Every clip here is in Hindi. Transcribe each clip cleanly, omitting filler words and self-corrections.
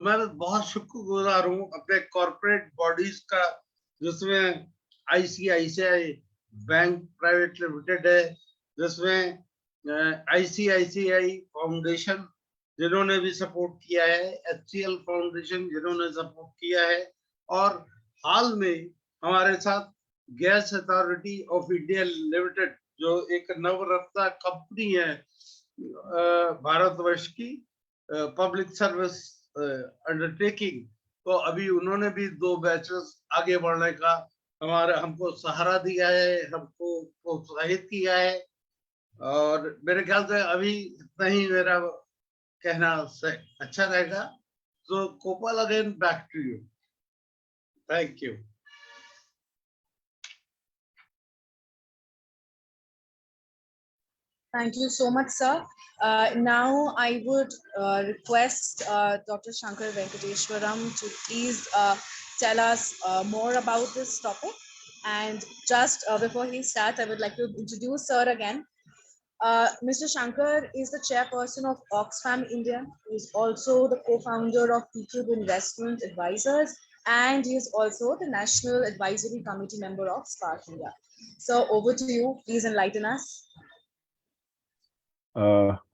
मैं बहुत शुक्रगुजार हूँ अपने कॉर्पोरेट बॉडीज का, जिसमें आईसीआईसीआई बैंक प्राइवेट लिमिटेड है, जिसमें आईसीआईसीआई फाउंडेशन जिन्होंने भी सपोर्ट किया है, एचसीएल फाउंडेशन जिन्होंने सपोर्ट किया है, और हाल में हमारे साथ gas authority of India limited जो एक नवरत्ना कंपनी है भारतवर्ष की पब्लिक सर्विस अंडरटेकिंग, तो अभी उन्होंने भी 2 बैचेस आगे बढ़ने का हमको सहारा दिया है, हमको प्रोत्साहित किया है। और मेरे ख्याल से अभी इतना ही मेरा कहना अच्छा रहेगा। So Gopal, again back to you. Thank you. Thank you so much, sir. Now I would request Dr. Shankar Venkateshwaram to please tell us more about this topic. And just before he starts, I would like to introduce sir again. Mr. Shankar is the chairperson of Oxfam India. He is also the co-founder of Teachers Investment Advisors, and he is also the National Advisory Committee member of SPARC-India. So over to you. Please enlighten us.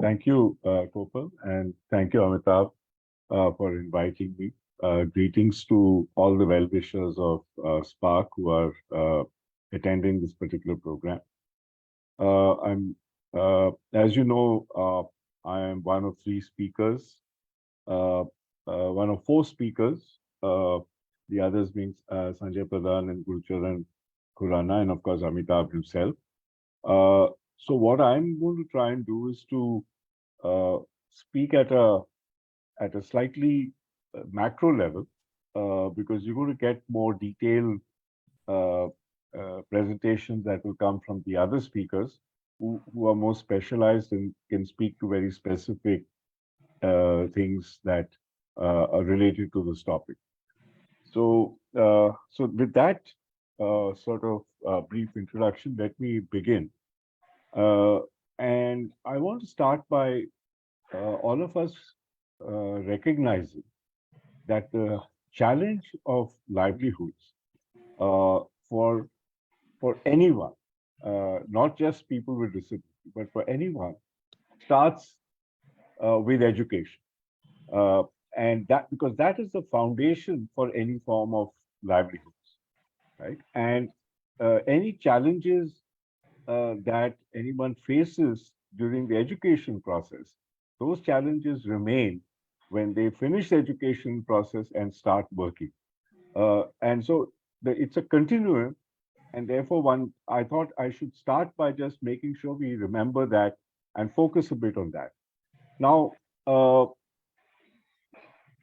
Thank you, Gopal, and thank you, Amitabh, for inviting me. Greetings to all the well-wishers of SPARC who are attending this particular program. As you know, I am one of 3 speakers, one of 4 speakers, the others being Sanjay Pradhan and Gurucharan Khurana, and of course, Amitabh himself. So what I'm going to try and do is to speak at a slightly macro level, because you're going to get more detailed presentations that will come from the other speakers who are more specialized and can speak to very specific things that are related to this topic. So, so with that sort of brief introduction, let me begin. And I want to start by all of us recognizing that the challenge of livelihoods for anyone, not just people with disability, but for anyone, starts with education. And that, because that is the foundation for any form of livelihoods, right? And any challenges that anyone faces during the education process, those challenges remain when they finish the education process and start working. And so it's a continuum, and therefore I thought I should start by just making sure we remember that and focus a bit on that. Now,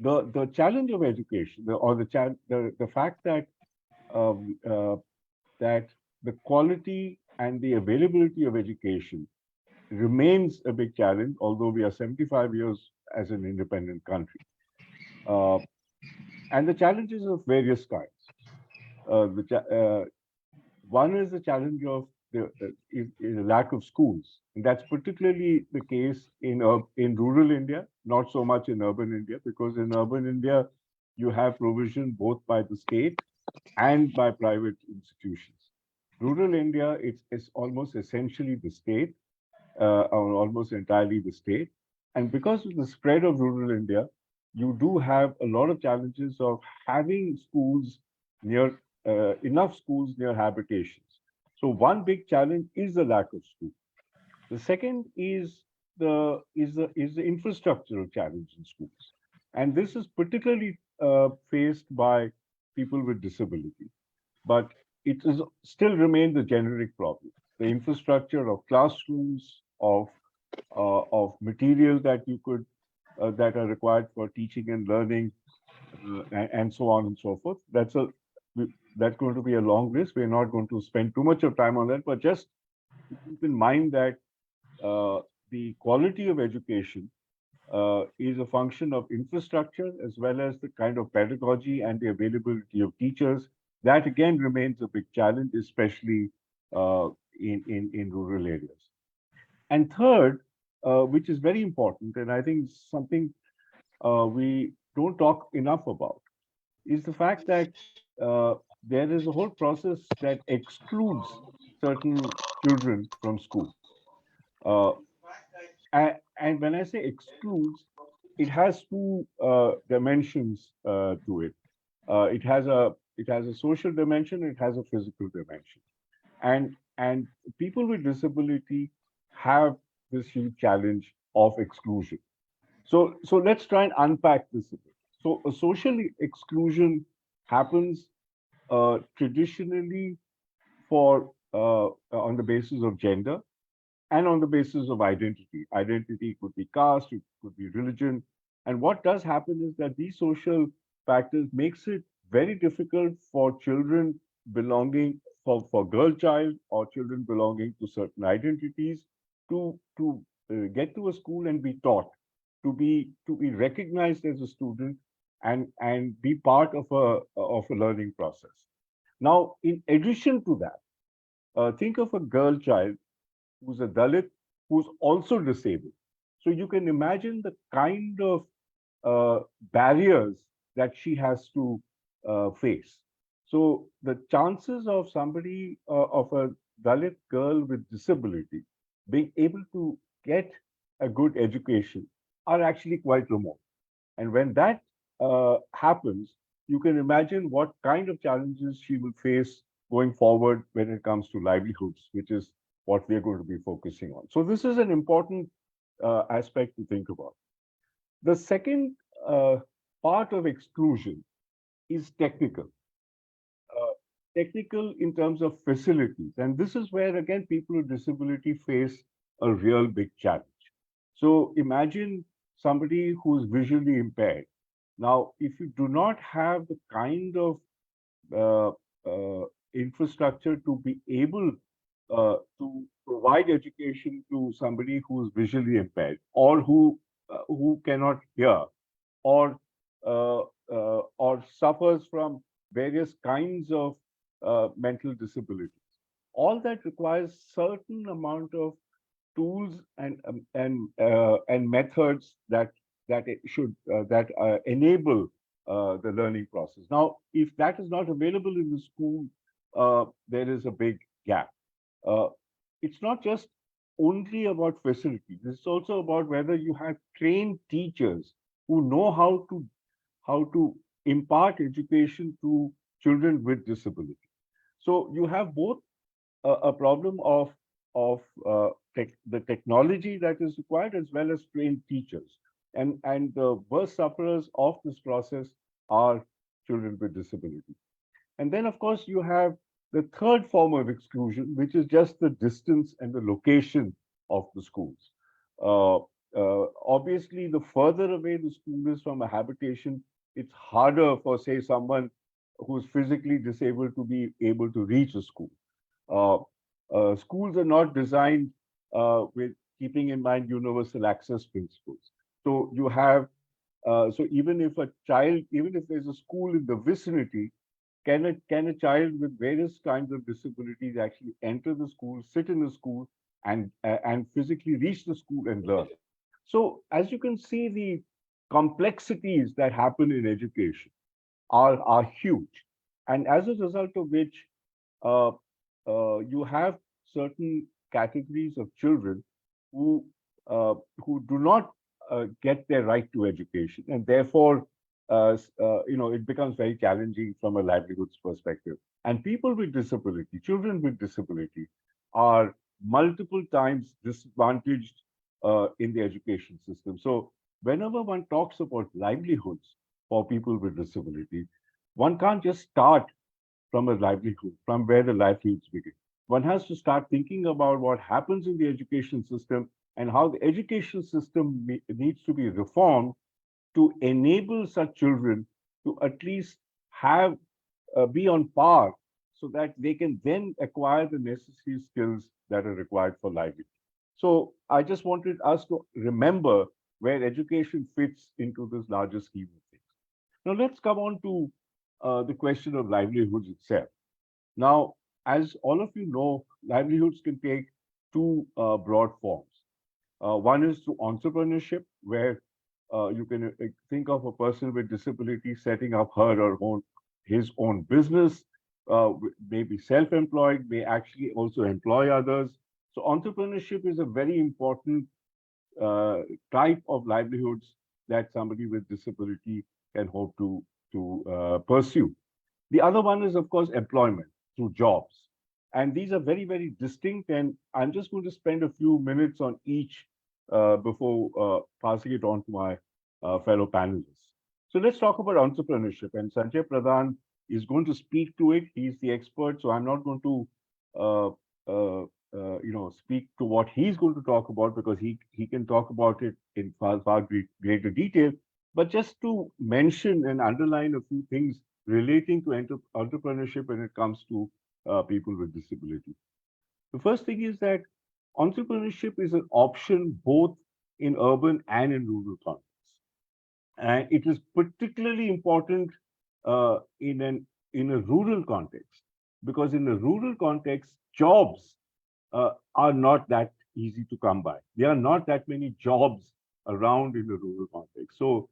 the challenge of education, the fact that that the quality and the availability of education remains a big challenge, although we are 75 years as an independent country. And the challenges of various kinds. One is the challenge of the lack of schools. And that's particularly the case in rural India, not so much in urban India, because in urban India, you have provision both by the state and by private institutions. Rural India, it's almost essentially the state, or almost entirely the state. And because of the spread of rural India, you do have a lot of challenges of having schools near, enough schools near habitations. So one big challenge is the lack of schools. The second is the infrastructural challenge in schools. And this is particularly faced by people with disability. But it is still remains a generic problem. The infrastructure of classrooms, of material that you could that are required for teaching and learning, and so on and so forth. That's going to be a long list. We're not going to spend too much of time on that, but just keep in mind that the quality of education is a function of infrastructure as well as the kind of pedagogy and the availability of teachers. That again remains a big challenge, especially in rural areas. And third, which is very important, and I think something we don't talk enough about is the fact that there is a whole process that excludes certain children from school. Uh, and when I say excludes, it has two dimensions to it. It has a social dimension. It has a physical dimension. And people with disability have this huge challenge of exclusion. So let's try and unpack this a bit. So a social exclusion happens traditionally for on the basis of gender and on the basis of identity. Identity could be caste, it could be religion. And what does happen is that these social factors makes it very difficult for children belonging for girl child or children belonging to certain identities to get to a school and be taught, to be recognized as a student and be part of a learning process. Now, in addition to that, think of a girl child who's a Dalit, who's also disabled. So you can imagine the kind of barriers that she has to face. So the chances of somebody, of a Dalit girl with disability being able to get a good education are actually quite remote. And when that happens, you can imagine what kind of challenges she will face going forward when it comes to livelihoods, which is what we are going to be focusing on. So this is an important aspect to think about. The second part of exclusion is technical. Technical in terms of facilities. And this is where, again, people with disability face a real big challenge. So imagine somebody who's visually impaired. Now, if you do not have the kind of uh, infrastructure to be able to provide education to somebody who is visually impaired or who cannot hear or or suffers from various kinds of mental disabilities. All that requires certain amount of tools and methods that it should that enable the learning process. Now, if that is not available in the school, there is a big gap. Uh, it's not just only about facilities. It's also about whether you have trained teachers who know how to impart education to children with disability. So you have both a problem of the technology that is required as well as trained teachers. And the worst sufferers of this process are children with disability. And then, of course, you have the third form of exclusion, which is just the distance and the location of the schools. Uh, Obviously, the further away the school is from a habitation, it's harder for, say, someone who's physically disabled to be able to reach a school. Uh, Schools are not designed with keeping in mind universal access principles. So you have, so even if a child, even if there's a school in the vicinity, can a child with various kinds of disabilities actually enter the school, sit in the school, and physically reach the school and learn? So as you can see, the complexities that happen in education are huge, and as a result of which, uh, you have certain categories of children who who do not get their right to education, and therefore, it becomes very challenging from a livelihoods perspective. And people with disability, children with disability, are multiple times disadvantaged in the education system. So whenever one talks about livelihoods for people with disability, one can't just start from a livelihood, from where the livelihoods begin. One has to start thinking about what happens in the education system and how the education system needs to be reformed to enable such children to at least have be on par so that they can then acquire the necessary skills that are required for livelihood. So I just wanted us to remember where education fits into this larger scheme of things. Now let's come on to the question of livelihoods itself. Now, as all of you know, livelihoods can take two broad forms. One is through entrepreneurship, where You can think of a person with disability setting up his own business, maybe self-employed, may actually also employ others. So entrepreneurship is a very important uh, type of livelihoods that somebody with disability can hope to pursue. The other one is, of course, employment through jobs. And these are very, very distinct. And I'm just going to spend a few minutes on each before passing it on to my fellow panelists. So let's talk about entrepreneurship. And Sanjay Pradhan is going to speak to it. He's the expert. So I'm not going to, uh, speak to what he's going to talk about, because he can talk about it in far greater detail. But just to mention and underline a few things relating to entrepreneurship when it comes to people with disability. The first thing is that entrepreneurship is an option both in urban and in rural contexts. And it is particularly important in a rural context, because in a rural context, jobs are not that easy to come by. There are not that many jobs around in a rural context. So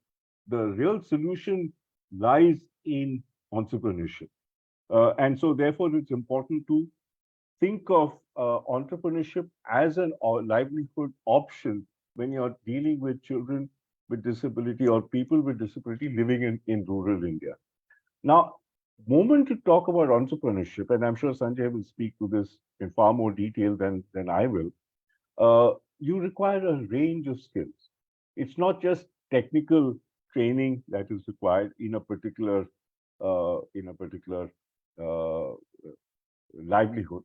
the real solution lies in entrepreneurship. And so therefore, it's important to think of entrepreneurship as an livelihood option when you're dealing with children with disability or people with disability living in rural India. Now, moment to talk about entrepreneurship, and I'm sure Sanjay will speak to this in far more detail than I will. You require a range of skills. It's not just technical training that is required in a particular uh, livelihood,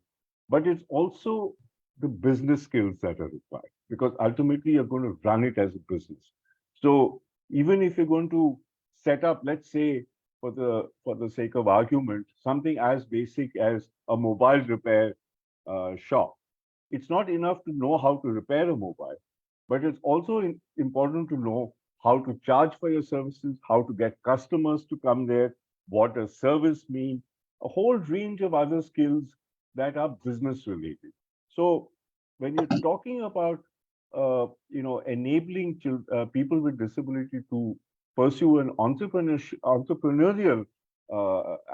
but it's also the business skills that are required, because ultimately you're going to run it as a business. So even if you're going to set up, let's say, for the sake of argument, something as basic as a mobile repair shop, it's not enough to know how to repair a mobile, but it's also important to know how to charge for your services, how to get customers to come there, what does service mean, a whole range of other skills that are business related. So when you're talking about enabling people with disability to pursue an entrepreneurial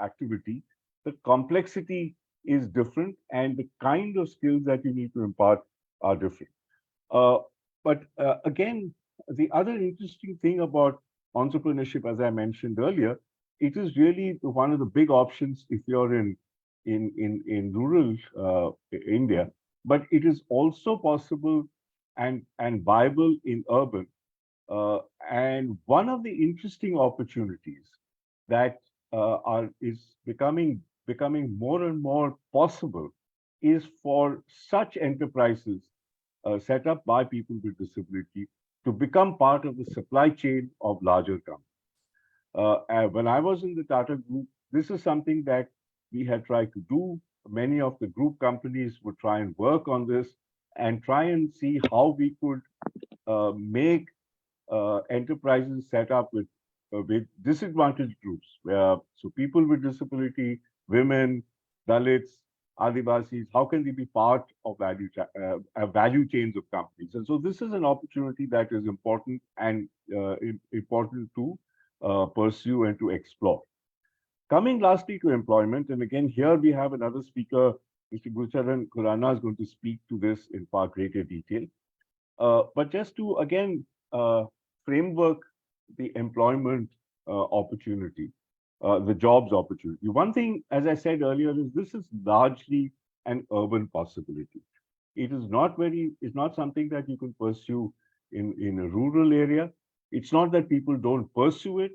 activity, the complexity is different, and the kind of skills that you need to impart are different. Uh, but again, the other interesting thing about entrepreneurship, as I mentioned earlier, it is really one of the big options if you're in rural India, but it is also possible and viable in urban. And one of the interesting opportunities that is becoming more and more possible is for such enterprises set up by people with disability to become part of the supply chain of larger companies. When I was in the Tata Group, this is something that we had tried to do. Many of the group companies would try and work on this and try and see how we could make enterprises set up with disadvantaged groups, where so people with disability, women, Dalits, Adivasis, how can they be part of value chains of companies? And so this is an opportunity that is important and important to pursue and to explore. Coming lastly to employment, and again here we have another speaker, Mr. Gurucharan Khurana, is going to speak to this in far greater detail. But just to again framework the employment opportunity, the jobs opportunity. One thing, as I said earlier, is this is largely an urban possibility. It's not something that you can pursue in a rural area. It's not that people don't pursue it.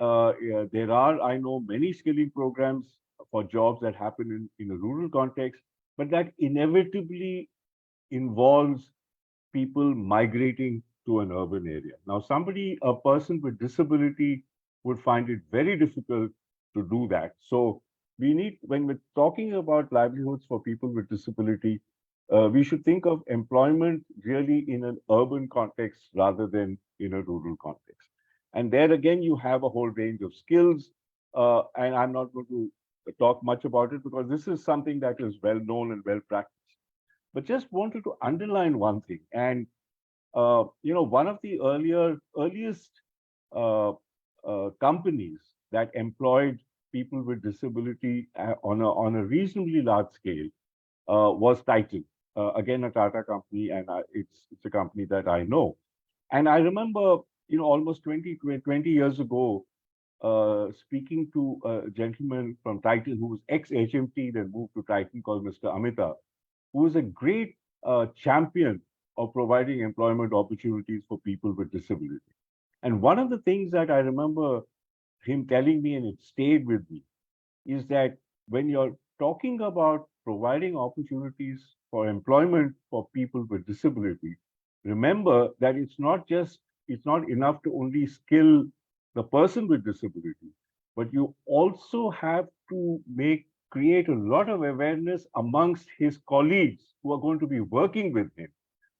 Yeah, there are, I know, many skilling programs for jobs that happen in a rural context, but that inevitably involves people migrating to an urban area. Now, a person with disability would find it very difficult to do that. So when we're talking about livelihoods for people with disability, we should think of employment really in an urban context rather than in a rural context. And there again, you have a whole range of skills. And I'm not going to talk much about it because this is something that is well known and well practiced. But just wanted to underline one thing. And one of the earliest uh, companies that employed people with disability on a reasonably large scale was Titan. Again, a Tata company, and it's a company that I know. And I remember, almost 20 years ago, speaking to a gentleman from Titan who was ex-HMT, then moved to Titan, called Mr. Amita, who was a great champion of providing employment opportunities for people with disability. And one of the things that I remember him telling me, and it stayed with me, is that when you're talking about providing opportunities for employment for people with disability, remember that it's not enough to only skill the person with disability, but you also have to create a lot of awareness amongst his colleagues who are going to be working with him.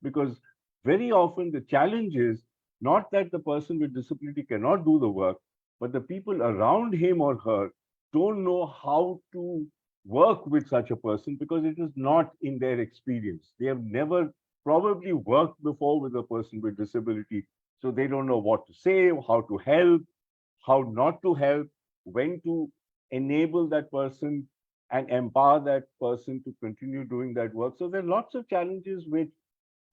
Because very often the challenge is not that the person with disability cannot do the work, but the people around him or her don't know how to work with such a person because it is not in their experience. They have never probably worked before with a person with disability. So they don't know what to say, how to help, how not to help, when to enable that person and empower that person to continue doing that work. So there are lots of challenges which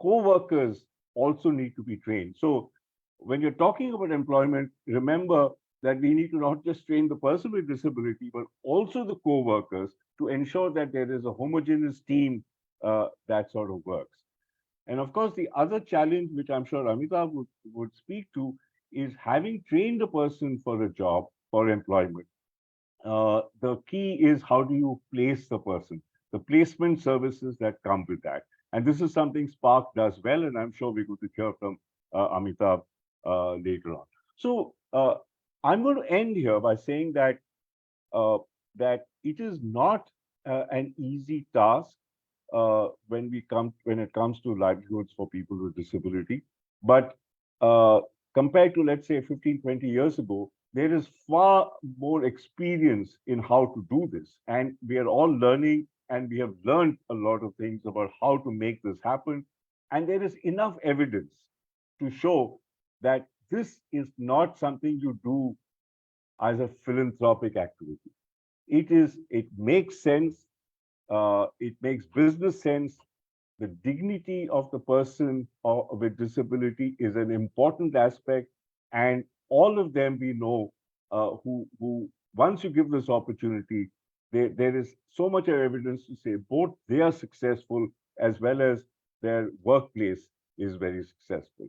co-workers also need to be trained. So when you're talking about employment, remember that we need to not just train the person with disability, but also the co-workers to ensure that there is a homogeneous team that sort of works. And of course, the other challenge, which I'm sure Amitabh would speak to, is having trained a person for a job, for employment. The key is how do you place the person, the placement services that come with that. And this is something SPARC does well, and I'm sure we're going to hear from Amitabh later on. So I'm going to end here by saying that that it is not an easy task when it comes to livelihoods for people with disability. But compared to, let's say, 15, 20 years ago, there is far more experience in how to do this. And we are all learning, and we have learned a lot of things about how to make this happen. And there is enough evidence to show that this is not something you do as a philanthropic activity. It makes sense. It makes business sense. The dignity of the person with disability is an important aspect, and all of them we know who once you give this opportunity, there is so much evidence to say both they are successful as well as their workplace is very successful.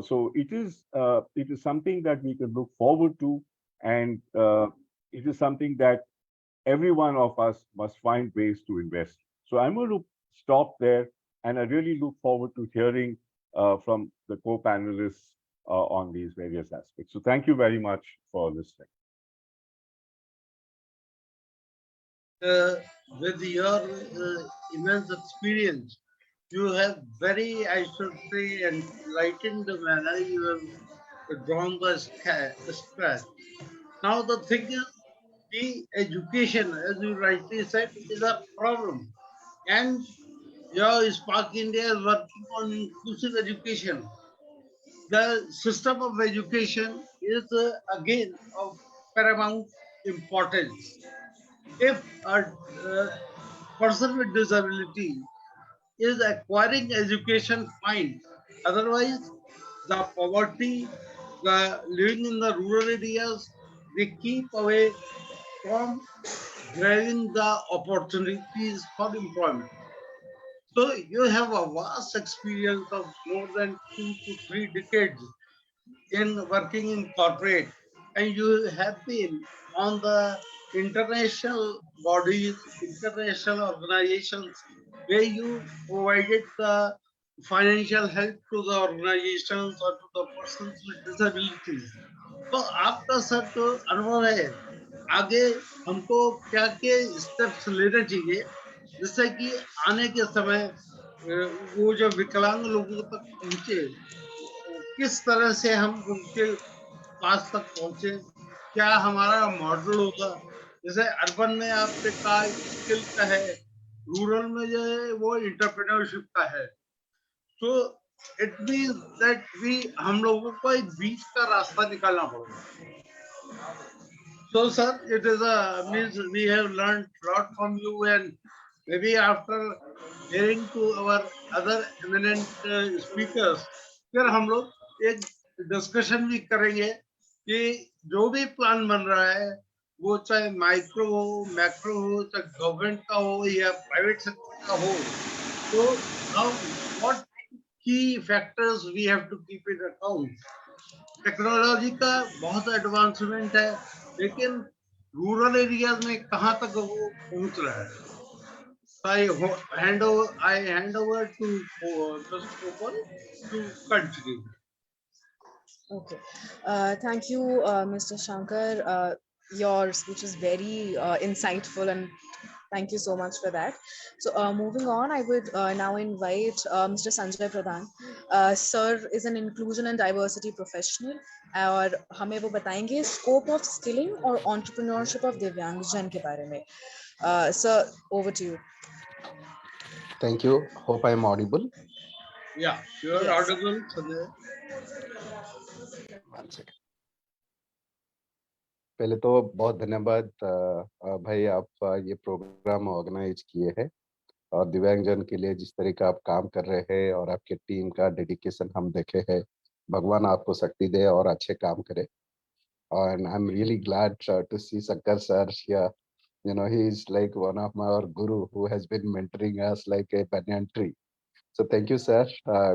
So it is something that we can look forward to, and it is something that every one of us must find ways to invest. So I'm going to stop there, and I really look forward to hearing from the co-panelists on these various aspects. So thank you very much for listening. With your immense experience, you have very, I should say, enlightened manner. You have drawn the sketch. Now the thing is, the education, as you rightly said, is a problem, and your Spark India is working on inclusive education. The system of education is again of paramount importance. If a person with disability is acquiring education, fine. Otherwise, the poverty, the living in the rural areas, they keep away from grabbing the opportunities for employment. So you have a vast experience of more than 2 to 3 decades in working in corporate, and you have been on the international bodies, international organizations where you provided the financial help to the organizations or to the persons with disabilities. तो आपका सर तो अनुभव है, आगे हमको क्या क्या स्टेप्स लेने चाहिए जिससे कि आने के समय वो जो विकलांग लोगों तक पहुंचे, किस तरह से हम उनके पास तक पहुंचे, क्या हमारा मॉडल होगा। जैसे अर्बन में आपने कहा स्किल का है, रूरल में जो है वो इंटरप्रेन्योरशिप का है। तो it means that हम लोगों को एक बीच का रास्ता निकालना पड़ेगा. So, sir, it is means we have learned lot from you, and maybe after hearing to our other eminent speakers, फिर हम लोग एक डिस्कशन भी करेंगे कि जो भी प्लान बन रहा है वो चाहे माइक्रो हो, मैक्रो हो, चाहे गवर्नमेंट का हो या प्राइवेट सेक्टर का हो, तो how what key factors we have to keep in account. Technology का बहुत एडवांसमेंट है, लेकिन रूरल एरियाज में कहाँ तक वो पहुंच रहा है. I hand over to Ms. Popal to continue. Okay. Thank you, Mr. Shankar. Your speech is very insightful, and thank you so much for that. So, moving on, I would now invite Mr. Sanjay Pradhan. Sir is an inclusion and diversity professional, और हमें वो बताएंगे scope of skilling और entrepreneurship of दिव्यांगजन के बारे में. Sir, over to you. Thank you. Hope I am audible. Yeah, you are Yes. audible, Sanjay. One second. पहले तो बहुत धन्यवाद भाई, आप ये प्रोग्राम ऑर्गेनाइज किए हैं और दिव्यांगजन के लिए जिस तरह का आप काम कर रहे हैं और आपके टीम का डेडिकेशन हम देखे हैं. भगवान आपको शक्ति दे और अच्छे काम करे. And I'm really glad to see Sankar sir here. You know, he is like one of my our guru who has been mentoring us like a banyan tree. So thank you, sir.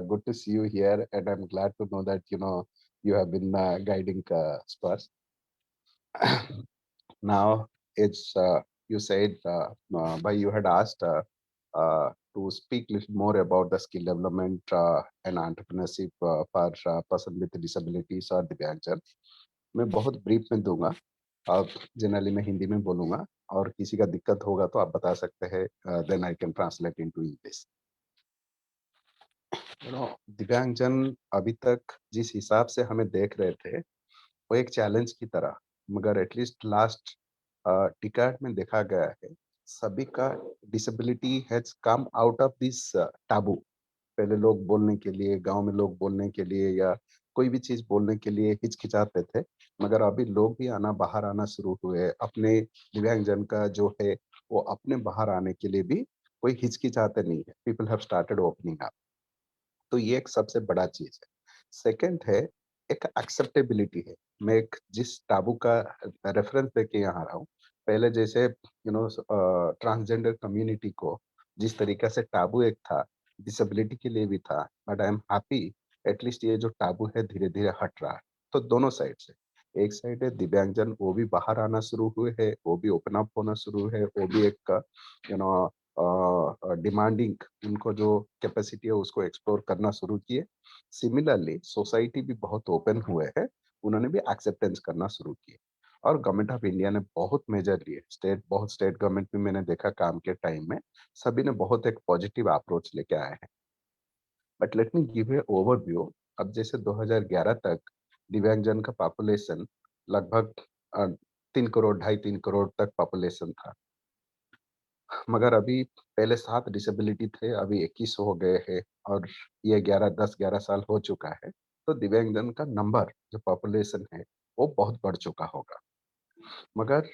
Good to see you here, and I'm glad to know that you have been guiding SPARS. Now it's you said but you had asked to speak little more about the skill development and entrepreneurship for person with disabilities or दिव्यांगजन. मैं बहुत ब्रीफ में दूंगा. अब जनरली मैं हिंदी में बोलूंगा और किसी का दिक्कत होगा तो आप बता सकते हैं. Then I can translate into English. दिव्यांगजन अभी तक जिस हिसाब से हमें देख रहे थे वो एक चैलेंज की तरह, मगर एटलीस्ट लास्ट डिकेड में देखा गया है सभी का disability has come out of this Abu. पहले लोग बोलने के लिए, गांव में लोग बोलने के लिए या कोई भी चीज बोलने के लिए हिचकिचाते थे, मगर अभी लोग भी बाहर आना शुरू हुए. अपने दिव्यांगजन का जो है वो अपने बाहर आने के लिए भी कोई हिचकिचाते नहीं है. People have started opening up. तो ये एक सबसे बड़ा चीज है. सेकंड है एक एक्सेप्टेबिलिटी है. मैं एक जिस टाबू का रेफरेंस देके यहाँ रहा हूँ, पहले जैसे ट्रांसजेंडर कम्युनिटी को जिस तरीका से टाबू एक था, डिसेबिलिटी के लिए भी था, but I am happy at least ये जो टाबू है धीरे धीरे हट रहा है. तो दोनों साइड से, एक साइड है दिव्यांगजन वो भी बाहर आना शुरू हुए है, वो भी ओपन अप होना शुरू है, वो भी एक यू नो डिमांडिंग उनको जो कैपेसिटी है उसको एक्सप्लोर करना शुरू किए. सिमिलरली सोसाइटी भी बहुत ओपन हुए हैं, उन्होंने भी एक्सेप्टेंस करना शुरू किए. और गवर्नमेंट ऑफ इंडिया ने बहुत मेजर लिए. बहुत स्टेट गवर्नमेंट भी मैंने देखा काम के टाइम में सभी ने बहुत एक पॉजिटिव अप्रोच लेके आए हैं. But let me give a overview. अब जैसे 2011 तक दिव्यांगजन का पॉपुलेशन लगभग 3 करोड़ 2.5-3 करोड़ तक पॉपुलेशन था, मगर अभी पहले 7 डिसेबिलिटी थे, अभी 21 हो गए हैं और ये 10-11 साल हो चुका है. तो दिव्यांगजन का नंबर जो पॉपुलेशन है वो बहुत बढ़ चुका होगा. मगर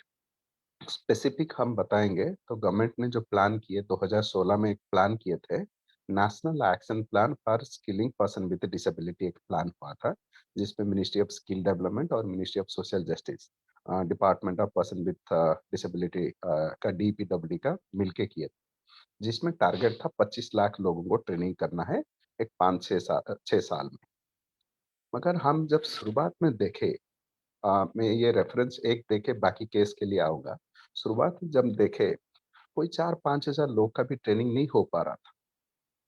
स्पेसिफिक हम बताएंगे तो गवर्नमेंट ने जो प्लान किए 2016 में एक प्लान किए थे, national action plan for skilling person with disability. एक प्लान हुआ था जिसमें मिनिस्ट्री ऑफ स्किल डेवलपमेंट और ministry of social justice, department of person with disability का DPWD का मिलके किए, जिसमें टारगेट था 25 लाख लोगों को ट्रेनिंग करना है एक 5-6 साल में. मगर हम जब शुरुआत में देखे, मैं ये रेफरेंस एक देके बाकी केस के लिए आऊंगा. शुरुआत में जब देखे कोई 4-5 हजार लोग का भी ट्रेनिंग नहीं हो पा रहा था,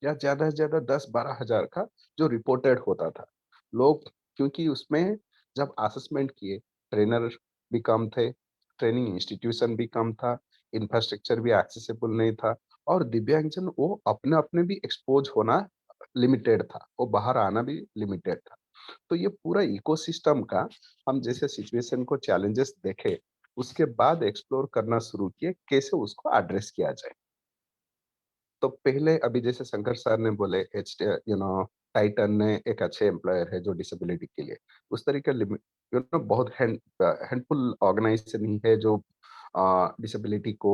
या ज्यादा से ज्यादा 10-12 हजार का जो रिपोर्टेड होता था. लोग क्योंकि उसमें जब असेसमेंट किए, ट्रेनर भी कम थे, ट्रेनिंग इंस्टीट्यूशन भी कम था, इंफ्रास्ट्रक्चर भी एक्सेसिबल नहीं था, और दिव्यांगजन वो अपने अपने भी एक्सपोज होना लिमिटेड था, वो बाहर आना भी लिमिटेड था. तो ये पूरा इकोसिस्टम का हम जैसे सिचुएशन को चैलेंजेस देखे, उसके बाद एक्सप्लोर करना शुरू किए कैसे उसको एड्रेस किया जाए. तो पहले अभी जैसे शंकर सर ने बोले, टाइटन ने एक अच्छे एम्प्लॉयर है जो डिसेबिलिटी के लिए, उस तरीके बहुत हैंडफुल ऑर्गेनाइजेशन ही है जो डिसेबिलिटी को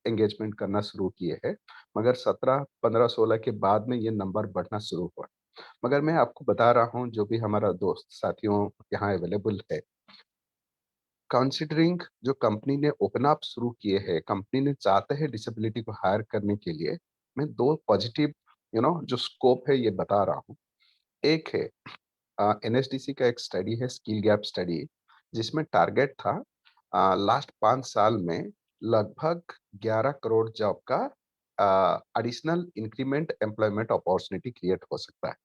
एंगेजमेंट करना शुरू किए हैं। मगर 17, 15, 16 के बाद में ये नंबर बढ़ना शुरू हुआ। मगर मैं आपको बता रहा हूँ, जो भी हमारा दोस्त साथियों यहाँ अवेलेबल है, कंसिडरिंग जो कंपनी ने ओपन अप शुरू किए हैं, कंपनी ने चाहते हैं डिसेबिलिटी को हायर करने के लिए, मैं दो पॉजिटिव जो स्कोप है ये बता रहा हूँ। एक है एनएसडीसी का एक स्टडी है, स्किल गैप स्टडी, जिसमें टारगेट था लास्ट 5 साल में लगभग 11 करोड़ जॉब का additional increment employment opportunity create हो सकता है।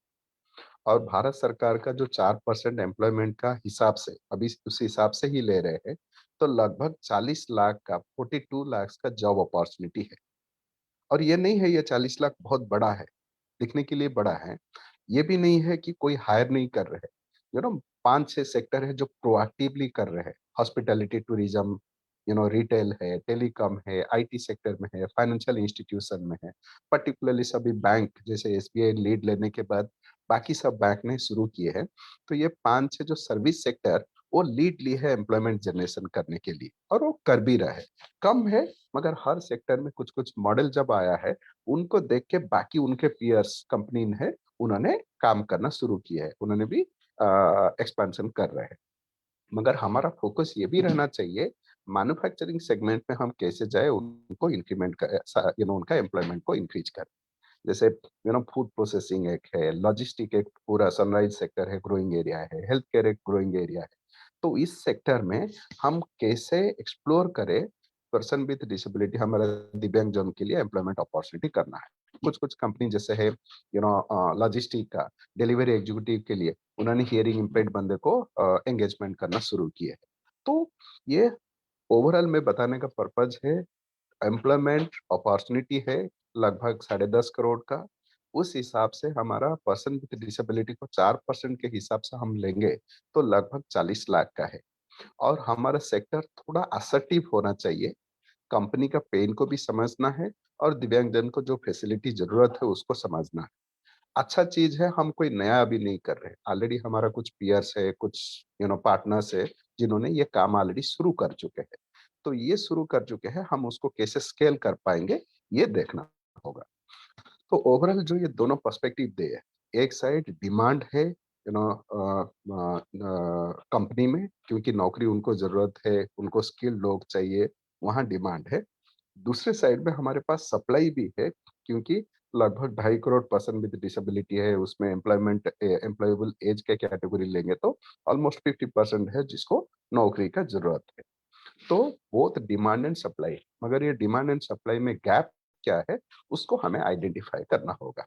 और भारत सरकार का जो 4% एम्प्लॉयमेंट का हिसाब से अभी उस हिसाब से ही ले रहे हैं, तो लगभग 40 लाख का 42 लाख का जॉब अपॉर्चुनिटी है। और ये नहीं है ये 40 लाख बहुत बड़ा है, दिखने के लिए बड़ा है, ये भी नहीं है कि कोई हायर नहीं कर रहे हैं। 5-6 सेक्टर है जो प्रोएक्टिवली कर रहे हैं, हॉस्पिटैलिटी, टूरिज्म, रिटेल है, टेलीकॉम है, आईटी सेक्टर में है, फाइनेंशियल इंस्टीट्यूशन में है, पर्टिकुलरली सभी बैंक जैसे एसबीआई लीड लेने के बाद बाकी सब बैंक ने शुरू किए हैं। तो ये 5-6 जो सर्विस सेक्टर वो लीड ली है एम्प्लॉयमेंट जनरेशन करने के लिए, और वो कर भी रहे। कम है, मगर हर सेक्टर में कुछ कुछ मॉडल जब आया है, उनको देख के बाकी उनके पीयर्स कंपनी है उन्होंने काम करना शुरू किया है, उन्होंने भी एक्सपेंशन कर रहे हैं। मगर हमारा फोकस ये भी रहना चाहिए, मैन्युफैक्चरिंग सेगमेंट में हम कैसे जाए, उनको इंक्रीमेंट कर उनका एम्प्लॉयमेंट को इंक्रीज करें। जैसे फूड प्रोसेसिंग एक है, लॉजिस्टिक एक पूरा सनराइज सेक्टर है, ग्रोइंग एरिया है, हेल्थ केयर एक ग्रोइंग एरिया है। तो इस सेक्टर में हम कैसे एक्सप्लोर करें पर्सन विद डिसेबिलिटी, हमारा दिव्यांग जन के लिए एम्प्लॉयमेंट अपॉर्चुनिटी करना है। कुछ कुछ कंपनी जैसे है लॉजिस्टिक का डिलीवरी एग्जीक्यूटिव के लिए उन्होंने हियरिंग इम्पेयर्ड बंदे को एंगेजमेंट करना शुरू किया है। तो ये ओवरऑल में बताने का पर्पज है, एम्प्लॉयमेंट अपॉर्चुनिटी है लगभग 10.5 करोड़ का। उस हिसाब से हमारा पर्सन विद डिसेबिलिटी को 4% के हिसाब से हम लेंगे तो लगभग 40 लाख का है। और हमारा सेक्टर थोड़ा असर्टिव होना चाहिए, कंपनी का पेन को भी समझना है और दिव्यांगजन को जो फैसिलिटी जरूरत है उसको समझना है। अच्छा चीज है, हम कोई नया अभी नहीं कर रहे, ऑलरेडी हमारा कुछ पीयर्स है, कुछ पार्टनर्स है जिन्होंने ये काम ऑलरेडी शुरू कर चुके हैं। तो ये शुरू कर चुके हैं, हम उसको कैसे स्केल कर पाएंगे ये देखना होगा। तो ओवरऑल जो ये दोनों पर्सपेक्टिव दे है, एक साइड डिमांड है कंपनी में, क्योंकि नौकरी उनको जरूरत है, उनको स्किल्ड लोग चाहिए, वहाँ डिमांड है। दूसरे साइड में हमारे पास सप्लाई भी है, क्योंकि लगभग 2.5 करोड़ पर्सन विद डिसेबिलिटी है, उसमें एम्प्लॉयबल एज के कैटेगरी लेंगे तो ऑलमोस्ट 50% है जिसको नौकरी का जरूरत है। तो बोथ डिमांड एंड सप्लाई, मगर ये डिमांड एंड सप्लाई में गैप क्या है उसको हमें आइडेंटिफाई करना होगा,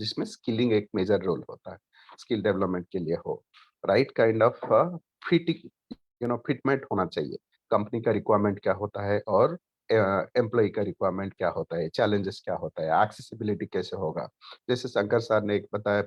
जिसमें स्किलिंग एक मेजर रोल होता है। स्किल डेवलपमेंट के लिए हो right kind of fitting fitment होना चाहिए, कंपनी का रिक्वायरमेंट क्या होता है और एम्प्लॉय का रिक्वायरमेंट क्या होता है, चैलेंजेस क्या होता है, एक्सेसिबिलिटी कैसे होगा। जैसे शंकर सर ने एक बताया,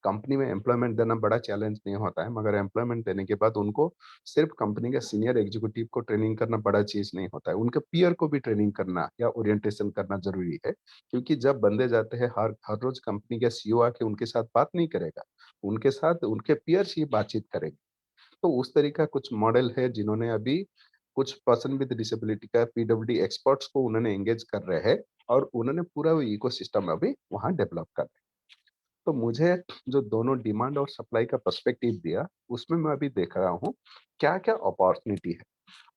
कंपनी में एम्प्लॉयमेंट देना बड़ा चैलेंज नहीं होता है, मगर एम्प्लॉयमेंट देने के बाद उनको सिर्फ कंपनी के सीनियर एग्जीक्यूटिव को ट्रेनिंग करना बड़ा चीज नहीं होता है, उनके पीयर को भी ट्रेनिंग करना या ओरिएंटेशन करना जरूरी है। क्योंकि जब बंदे जाते हैं, हर हर रोज कंपनी का सीईओ आके उनके साथ बात नहीं करेगा, उनके साथ उनके पीयर्स ही बातचीत करेंगे। तो उस तरीका कुछ मॉडल है जिन्होंने अभी कुछ पर्सन विद डिसेबिलिटी का पीडब्ल्यूडी एक्सपर्ट्स को उन्होंने एंगेज कर रहे हैं, और उन्होंने पूरा वो इकोसिस्टम अभी वहां डेवलप कर रहे हैं। तो मुझे जो दोनों डिमांड और सप्लाई का पर्सपेक्टिव दिया, उसमें मैं अभी देख रहा हूँ क्या क्या अपॉर्चुनिटी है।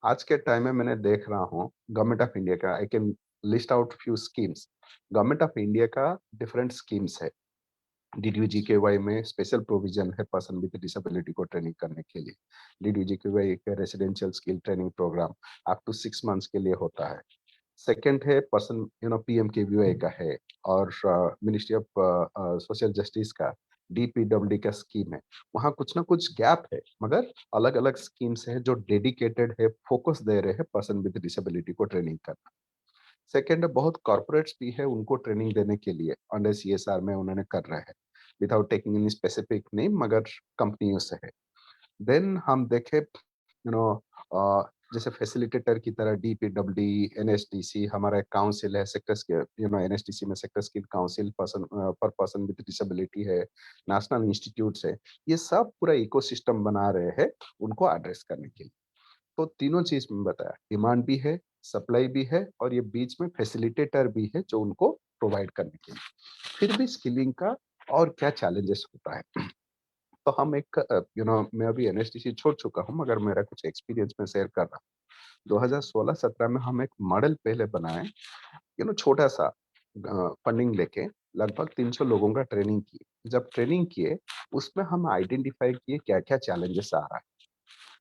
आज के टाइम में मैंने देख रहा हूँ गवर्नमेंट ऑफ इंडिया का, I can list out few schemes. Government of India का डिफरेंट स्कीम्स है, डीडीयू-जीकेवाई में स्पेशल प्रोविजन है पर्सन विद डिसेबिलिटी को ट्रेनिंग करने के लिए। डीडीयू-जीकेवाई एक residential skill training program up to 6 months के लिए होता है। सेकंड है पर्सन पीएमकेवीवाई का है, और मिनिस्ट्री ऑफ सोशल जस्टिस का डीपीडब्ल्यूडी का स्कीम है। वहाँ कुछ ना कुछ गैप है, मगर अलग अलग स्कीम्स है जो डेडिकेटेड है, फोकस दे रहे हैं पर्सन विद डिसेबिलिटी को ट्रेनिंग करना। सेकेंड, बहुत कॉर्पोरेट्स भी है उनको ट्रेनिंग देने के लिए अंडर सीएसआर में उन्होंने कर रहे हैं, without taking any specific name, मगर कंपनियों से है। देन हम देखे जैसे फैसिलिटेटर की तरह डीपीडब्ल्यूडी, एनएसडीसी, हमारा एक काउंसिल है सेक्टर स्किल, एनएसडीसी में सेक्टर स्किल काउंसिल पर पर्सन विद डिसेबिलिटी है, नेशनल इंस्टीट्यूट्स है, ये सब पूरा इकोसिस्टम बना रहे हैं उनको एड्रेस करने के लिए। तो तीनों चीज में बताया, डिमांड भी है, सप्लाई भी है, और ये बीच में फैसिलिटेटर भी है जो उनको प्रोवाइड करने के लिए। फिर भी स्किलिंग का और क्या चैलेंजेस होता है, तो हम एक मैं अभी एनएसडीसी छोड़ चुका हूँ, मगर मेरा कुछ एक्सपीरियंस में शेयर कर रहा हूँ। 2016-17 में हम एक मॉडल पहले बनाए, छोटा सा फंडिंग लेके लगभग 300 लोगों का ट्रेनिंग किए। जब ट्रेनिंग किए, उसमें हम आइडेंटिफाई किए क्या क्या चैलेंजेस आ रहा है।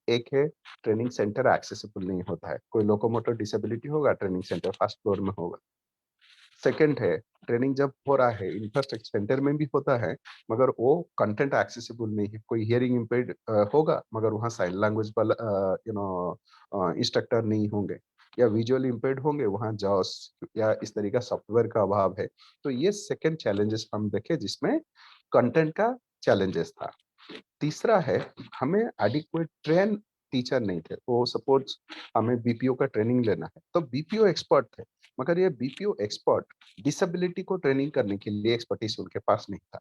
एक है, ट्रेनिंग सेंटर एक्सेसिबल नहीं होता है, कोई लोकोमोटर डिसेबिलिटी होगा, ट्रेनिंग सेंटर फर्स्ट फ्लोर में होगा। सेकंड है, ट्रेनिंग जब हो रहा है इंफ्रास्ट्रक्चर सेंटर में भी होता है, मगर वो कंटेंट एक्सेसिबल नहीं है, कोई हियरिंग इम्पेयर्ड होगा मगर वहाँ साइन लैंग्वेज वाला इंस्ट्रक्टर नहीं होंगे, या विजुअल इम्पेयर्ड होंगे, वहाँ जॉस या इस तरीके का सॉफ्टवेयर का अभाव है। तो ये सेकंड चैलेंजेस हम देखे जिसमें कंटेंट का चैलेंजेस था। तीसरा है, हमें एडिक्वेट ट्रेन टीचर नहीं थे। वो सपोज हमें बीपीओ का ट्रेनिंग लेना है, तो बीपीओ एक्सपर्ट थे, मगर ये बीपीओ एक्सपर्ट डिसेबिलिटी को ट्रेनिंग करने के लिए एक्सपर्टीज उनके पास नहीं था।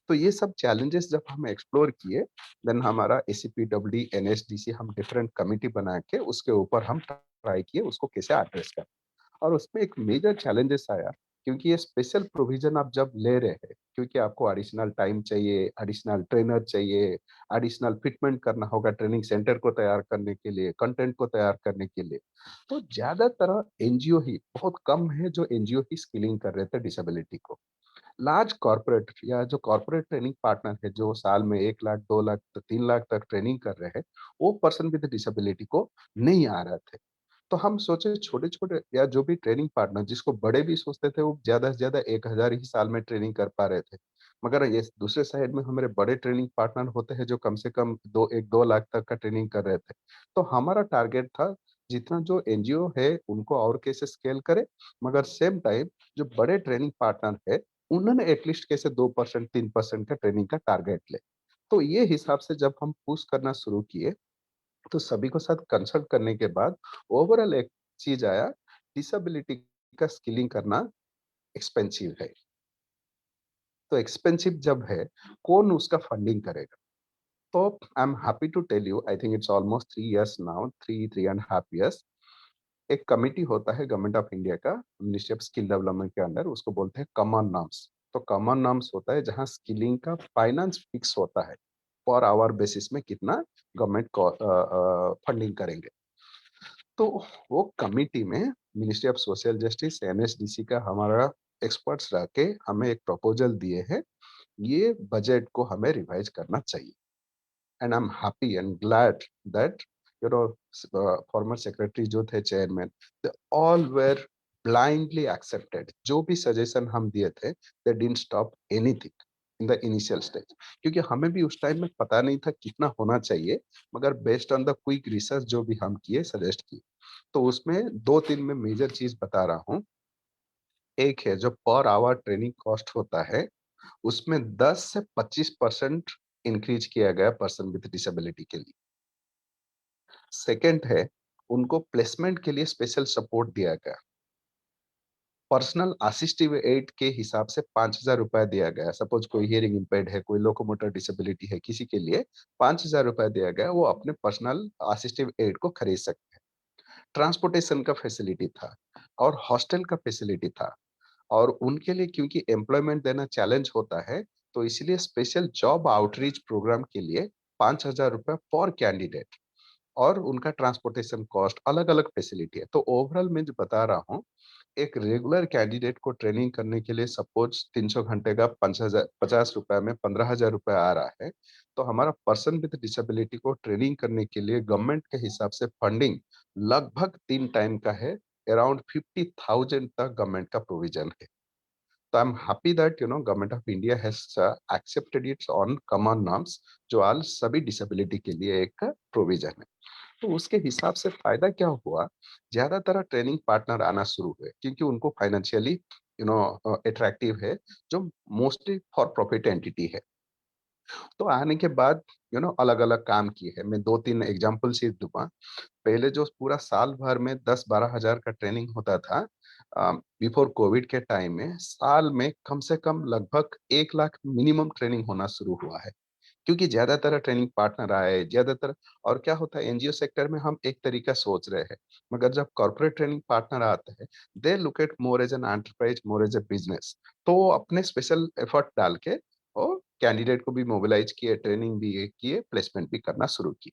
तो ये सब चैलेंजेस जब हम एक्सप्लोर किए, देन हमारा एसीपीडब्ल्यूडी, एनएसडीसी, हम डिफरेंट कमिटी बना के उसके ऊपर हम ट्राई किए उसको कैसे एड्रेस करें। और उसमें एक मेजर चैलेंजेस आया, क्योंकि ये स्पेशल प्रोविजन आप जब ले रहे हैं, क्योंकि आपको एडिशनल टाइम चाहिए, एडिशनल ट्रेनर चाहिए, एडिशनल फिटमेंट करना होगा ट्रेनिंग सेंटर को तैयार करने के लिए, कंटेंट को तैयार करने के लिए। तो ज्यादातर एनजीओ ही, बहुत कम है जो एनजीओ ही स्किलिंग कर रहे थे डिसेबिलिटी को। लार्ज कॉर्पोरेट या जो कॉर्पोरेट ट्रेनिंग पार्टनर है, जो साल में 1 लाख 2 लाख 3 लाख तक ट्रेनिंग कर रहे हैं, वो पर्सन विद डिसेबिलिटी को नहीं आ रहे थे। तो हम सोचे छोटे छोटे या जो भी ट्रेनिंग पार्टनर, जिसको बड़े भी सोचते थे, वो ज्यादा से ज्यादा 1,000 ही साल में ट्रेनिंग कर पा रहे थे, मगर ये दूसरे साइड में हमारे बड़े ट्रेनिंग पार्टनर होते हैं जो कम से कम 2 लाख तक का ट्रेनिंग कर रहे थे। तो हमारा टारगेट था, जितना जो एनजीओ है उनको और कैसे स्केल करे, मगर सेम टाइम जो बड़े ट्रेनिंग पार्टनर है उन्होंने एटलीस्ट कैसे 2% 3% का ट्रेनिंग का टारगेट ले। तो ये हिसाब से जब हम पुश करना शुरू किए, तो सभी को साथ कंसल्ट करने के बाद ओवरऑल एक चीज आया, डिसेबिलिटी का स्किलिंग करना एक्सपेंसिव है। तो एक्सपेंसिव जब है, कौन उसका फंडिंग करेगा? तो I am happy to tell you, I think it's almost 3 years now, 3.5 years, एक कमिटी होता है गवर्नमेंट ऑफ इंडिया का, मिनिस्ट्री ऑफ स्किल डेवलपमेंट के अंडर, उसको बोलते हैं कॉमन नॉर्म्स। तो कॉमन नॉर्म्स होता है जहाँ स्किलिंग का फाइनेंस फिक्स होता है, पर आवर बेसिस में कितना गवर्नमेंट को फंडिंग करेंगे। तो वो कमिटी में ministry of social justice, NSDC का हमारा एक्सपर्ट्स रह के हमें एक प्रपोजल दिए हैं, ये बजट को हमें रिवाइज करना चाहिए। And I am happy and glad that former secretary जो थे chairman, they all where blindly accepted. जो भी सजेशन हम दिए थे, they didn't stop anything in the initial stage, क्योंकि हमें भी उस टाइम में पता नहीं था कितना होना चाहिए, मगर based on the quick research जो भी हम किए, सजेस्ट किए, तो उसमें 2-3 में मेजर चीज बता रहा हूँ। एक है, जो पर आवर ट्रेनिंग कॉस्ट होता है, उसमें 10 से 25% इंक्रीज किया गया पर्सन विद डिसेबिलिटी के लिए। सेकंड है, उनको प्लेसमेंट के लिए स्पेशल सपोर्ट दिया गया। पर्सनल असिस्टिव एड के हिसाब से 5,000 रुपया दिया गया। सपोज कोई हियरिंग इम्पेयर्ड है, कोई लोकोमोटर डिसेबिलिटी है, किसी के लिए 5,000 रुपया दिया गया, वो अपने पर्सनल असिस्टिव एड को खरीद सकते हैं। ट्रांसपोर्टेशन का फैसिलिटी था, और हॉस्टल का फैसिलिटी था। और उनके लिए क्योंकि एम्प्लॉयमेंट देना चैलेंज होता है, तो इसलिए स्पेशल जॉब आउटरीच प्रोग्राम के लिए 5,000 रुपया पर कैंडिडेट, और उनका ट्रांसपोर्टेशन कॉस्ट, अलग अलग फैसिलिटी है। तो ओवरऑल मैं जो बता रहा हूँ, एक रेगुलर कैंडिडेट को ट्रेनिंग करने के लिए सपोज 300 घंटे का 50 रुपए में 15,000 रुपए आ रहा है, तो हमारा पर्सन विद डिसेबिलिटी को ट्रेनिंग करने के लिए गवर्नमेंट के हिसाब से फंडिंग लगभग 3 टाइम का है, अराउंड 50,000 तक गवर्नमेंट का प्रोविजन है। तो I am happy that government of India has accepted it's on common norms, जो आज सभी डिसेबिलिटी के लिए एक प्रोविजन है। तो उसके हिसाब से फायदा क्या हुआ, ज्यादातर ट्रेनिंग पार्टनर आना शुरू हुए, क्योंकि उनको फाइनेंशियली अट्रैक्टिव है, जो मोस्टली फॉर प्रॉफिट एंटिटी है। तो आने के बाद अलग अलग काम किए हैं। मैं 2-3 एग्जाम्पल सिर्फ दूंगा। पहले जो पूरा साल भर में 10-12 हजार का ट्रेनिंग होता था, बिफोर कोविड के टाइम में साल में कम से कम लगभग 1 लाख मिनिमम ट्रेनिंग होना शुरू हुआ है, क्योंकि ज्यादातर ट्रेनिंग पार्टनर आए ज्यादातर। और क्या होता है, एनजीओ सेक्टर में हम एक तरीका सोच रहे हैं, मगर जब कॉर्पोरेट ट्रेनिंग पार्टनर आते हैं, they look at more as an enterprise, more as a business. तो वो अपने स्पेशल एफर्ट डाल के और कैंडिडेट को भी मोबिलाइज किए, ट्रेनिंग भी किए, प्लेसमेंट भी करना शुरू किए।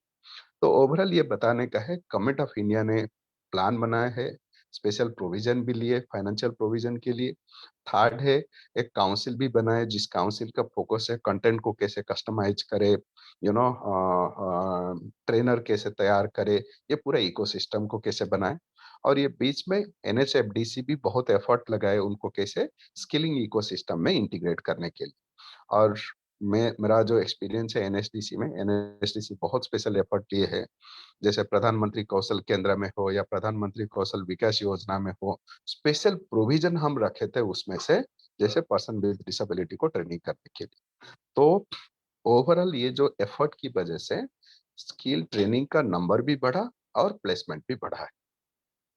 तो ओवरऑल ये बताने का है, गवर्नमेंट ऑफ इंडिया ने प्लान बनाया है, स्पेशल प्रोविजन भी लिए फाइनेंशियल प्रोविजन के लिए। थर्ड है, एक काउंसिल भी बनाए, जिस काउंसिल का फोकस है कंटेंट को कैसे कस्टमाइज करे, ट्रेनर कैसे तैयार करे, ये पूरा इकोसिस्टम को कैसे बनाए। और ये बीच में एनएचएफडीसी भी बहुत एफर्ट लगाए उनको कैसे स्किलिंग इकोसिस्टम में इंटीग्रेट करने के लिए। और मेरा जो एक्सपीरियंस है एनएचडीसी में, एनएचडीसी बहुत स्पेशल एफर्ट लिए है। जैसे प्रधानमंत्री कौशल केंद्र में हो या प्रधानमंत्री कौशल विकास योजना में हो, स्पेशल प्रोविजन हम रखे थे उसमें से, जैसे पर्सन विद डिसेबिलिटी को ट्रेनिंग करने के लिए। तो ओवरऑल ये जो एफर्ट की वजह से स्किल ट्रेनिंग का नंबर भी बढ़ा और प्लेसमेंट भी बढ़ा है।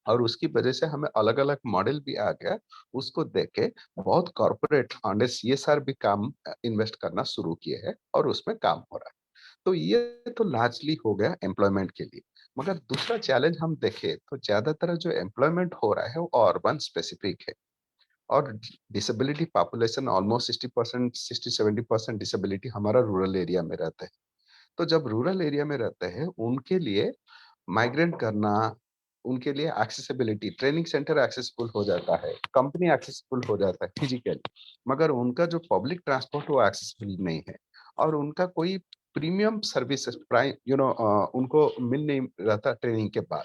और उसकी वजह से हमें अलग अलग मॉडल भी आ गया, उसको देख के बहुत कॉर्पोरेट अंडर सीएसआर भी काम इन्वेस्ट करना शुरू किए हैं और उसमें काम हो रहा है। तो ये तो लार्जली हो गया एम्प्लॉयमेंट के लिए। मगर दूसरा चैलेंज हम देखें तो ज्यादातर जो एम्प्लॉयमेंट हो रहा है वो अर्बन स्पेसिफिक है, और डिसेबिलिटी पॉपुलेशन ऑलमोस्ट 60%, 60-70% डिसेबिलिटी हमारा रूरल एरिया में रहता है। तो जब रूरल एरिया में रहते हैं उनके लिए माइग्रेट करना, उनके लिए एक्सेसिबिलिटी, ट्रेनिंग सेंटर एक्सेसिबल हो जाता है, कंपनी एक्सेसिबल हो जाता है फिजिकली, मगर उनका जो पब्लिक ट्रांसपोर्ट वो एक्सेसिबल नहीं है, और उनका कोई प्रीमियम सर्विसेज प्राइम उनको मिल नहीं रहता ट्रेनिंग के बाद।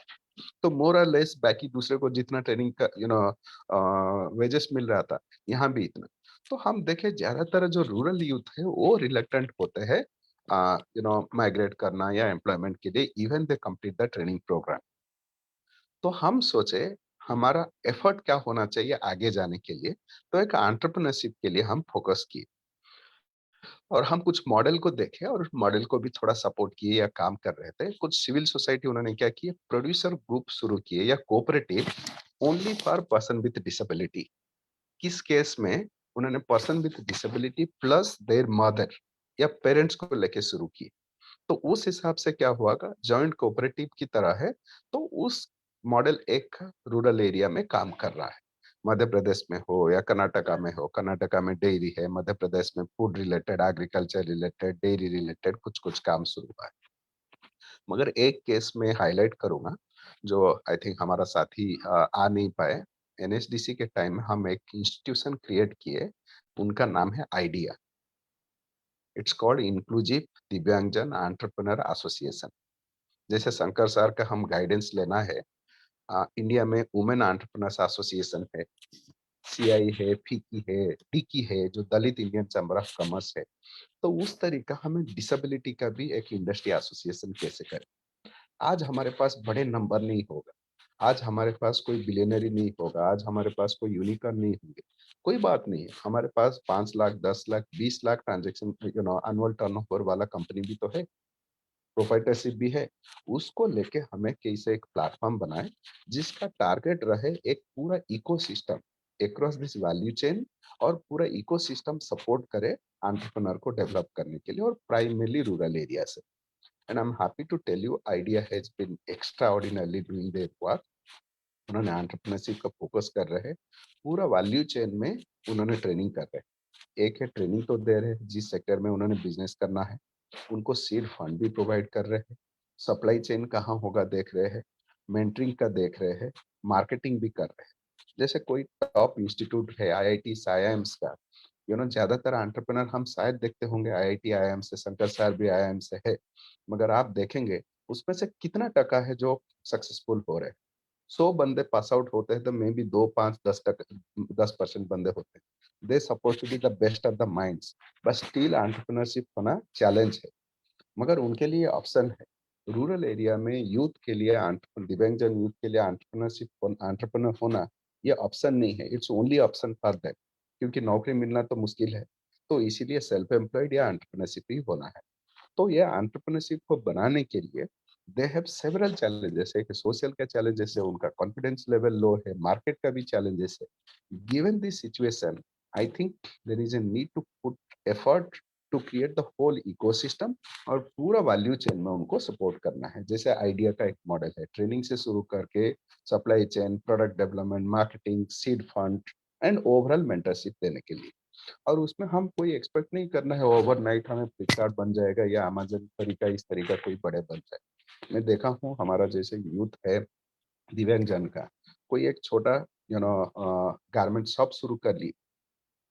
तो मोर और लेस बाकी दूसरे को जितना ट्रेनिंग का वेजेस मिल रहा था, यहाँ भी इतना। तो हम देखें ज्यादातर जो रूरल यूथ है वो रिलेक्टेंट होते हैं माइग्रेट करना या एम्प्लॉयमेंट के लिए, even they complete the training program. तो हम सोचे हमारा एफर्ट क्या होना चाहिए आगे जाने के लिए, तो एक एंटरप्रेन्योरशिप के लिए हम फोकस किए, और हम कुछ मॉडल को देखे और मॉडल को भी थोड़ा सपोर्ट किए या काम कर रहे थे। कुछ सिविल सोसाइटी उन्होंने क्या किए, प्रोड्यूसर ग्रुप शुरू किए या cooperative only for person with disability. किस केस में उन्होंने person with disability plus there mother या पेरेंट्स को लेके शुरू की। तो उस हिसाब से क्या हुआ, जॉइंट कोऑपरेटिव की तरह है। तो उस मॉडल एक रूरल एरिया में काम कर रहा है, मध्य प्रदेश में हो या कर्नाटका में हो। कर्नाटका में डेयरी है, मध्य प्रदेश में food related, agriculture related, dairy related कुछ कुछ काम शुरू हुआ है। मगर एक केस में हाईलाइट करूंगा, जो आई थिंक हमारा साथी आ नहीं पाए। एनएचडीसी के टाइम में हम एक इंस्टीट्यूशन क्रिएट किए, उनका नाम है आइडिया। इट्स कॉल्ड इंक्लूसिव दिव्यांगजन एंटरप्रेन्योर एसोसिएशन। जैसे शंकर सर का हम गाइडेंस लेना है, इंडिया में वुमेन एंटरप्रेन्योर्स एसोसिएशन है, सीआई है, फीकी है, डीकी है, जो दलित इंडियन चैम्बर ऑफ कॉमर्स है। तो उस तरीका हमें डिसेबिलिटी का भी एक इंडस्ट्री एसोसिएशन कैसे करें। आज हमारे पास बड़े नंबर नहीं होगा, आज हमारे पास कोई बिलियनरी नहीं होगा, आज हमारे पास कोई यूनिकॉर्न नहीं होंगे, कोई बात नहीं है। हमारे पास 5 lakh, 10 lakh, 20 lakh transaction annual turnover वाला कंपनी भी तो है, प्रोप्राइटरशिप भी है। उसको लेके हमें कैसे एक प्लेटफॉर्म बनाए जिसका टारगेट रहे एक पूरा ecosystem across this value chain, और पूरा इकोसिस्टम सपोर्ट करे एंटरप्रेन्योर को डेवलप करने के लिए, और प्राइमरली रूरल एरिया से। And I am happy to tell you, Idea has been extraordinarily doing their work. उन्होंने एंटरप्रेन्योरशिप का फोकस कर रहे हैं, पूरा वैल्यू चेन में उन्होंने ट्रेनिंग कर रहे हैं। एक है ट्रेनिंग तो दे रहे हैं, जिस सेक्टर में उन्होंने बिजनेस करना है उनको सीड फंड भी प्रोवाइड कर रहे हैं, सप्लाई चेन कहाँ होगा देख रहे हैं, मेंटरिंग का देख रहे हैं, मार्केटिंग भी कर रहे हैं। जैसे कोई टॉप इंस्टीट्यूट है आईआईटी आईआईएम्स का, ज्यादातर एंटरप्रेन्योर हम शायद देखते होंगे आईआईटी आईआईएम से, शंकर सर भी आईआईएम से है, मगर आप देखेंगे उसमें से कितना टका है जो सक्सेसफुल हो रहे हैं। 100 बंदे पास आउट होते हैं तो मे बी 2, 5, 10% बंदे होते हैं। They suppose to be the best of the minds, but still entrepreneurship होना चैलेंज है, मगर उनके लिए ऑप्शन है। रूरल एरिया में यूथ के लिए, दिव्यांगजन यूथ के लिए एंटरप्रेन्योरशिप, एंटरप्रेन्योर होना ये ऑप्शन नहीं है, it's only option for that, क्योंकि नौकरी मिलना तो मुश्किल है। तो इसीलिए सेल्फ एम्प्लॉयड या एंटरप्रेन्योरशिप ही होना है। तो ये एंटरप्रेन्योरशिप को बनाने के लिए दे हैव सेवरल चैलेंजेस है कि सोशल का चैलेंजेस है, उनका कॉन्फिडेंस लेवल लो है, मार्केट का भी चैलेंजेस है. Given this situation, I think there is a need to put effort to create the whole ecosystem और पूरा वैल्यू चेन में उनको सपोर्ट करना है. जैसे आइडिया का एक मॉडल है, ट्रेनिंग से शुरू करके supply chain, product development, marketing, seed fund and overall mentorship देने के लिए. और उसमें हम कोई एक्सपेक्ट नहीं करना है ओवरनाइट हमें फ्लिपकार्ट बन जाएगा या अमेजन तरीका इस तरीका कोई बड़े बन जाए. मैं देखा हूँ हमारा जैसे यूथ है दिव्यांग जन का, कोई एक छोटा गारमेंट शॉप शुरू कर लिए,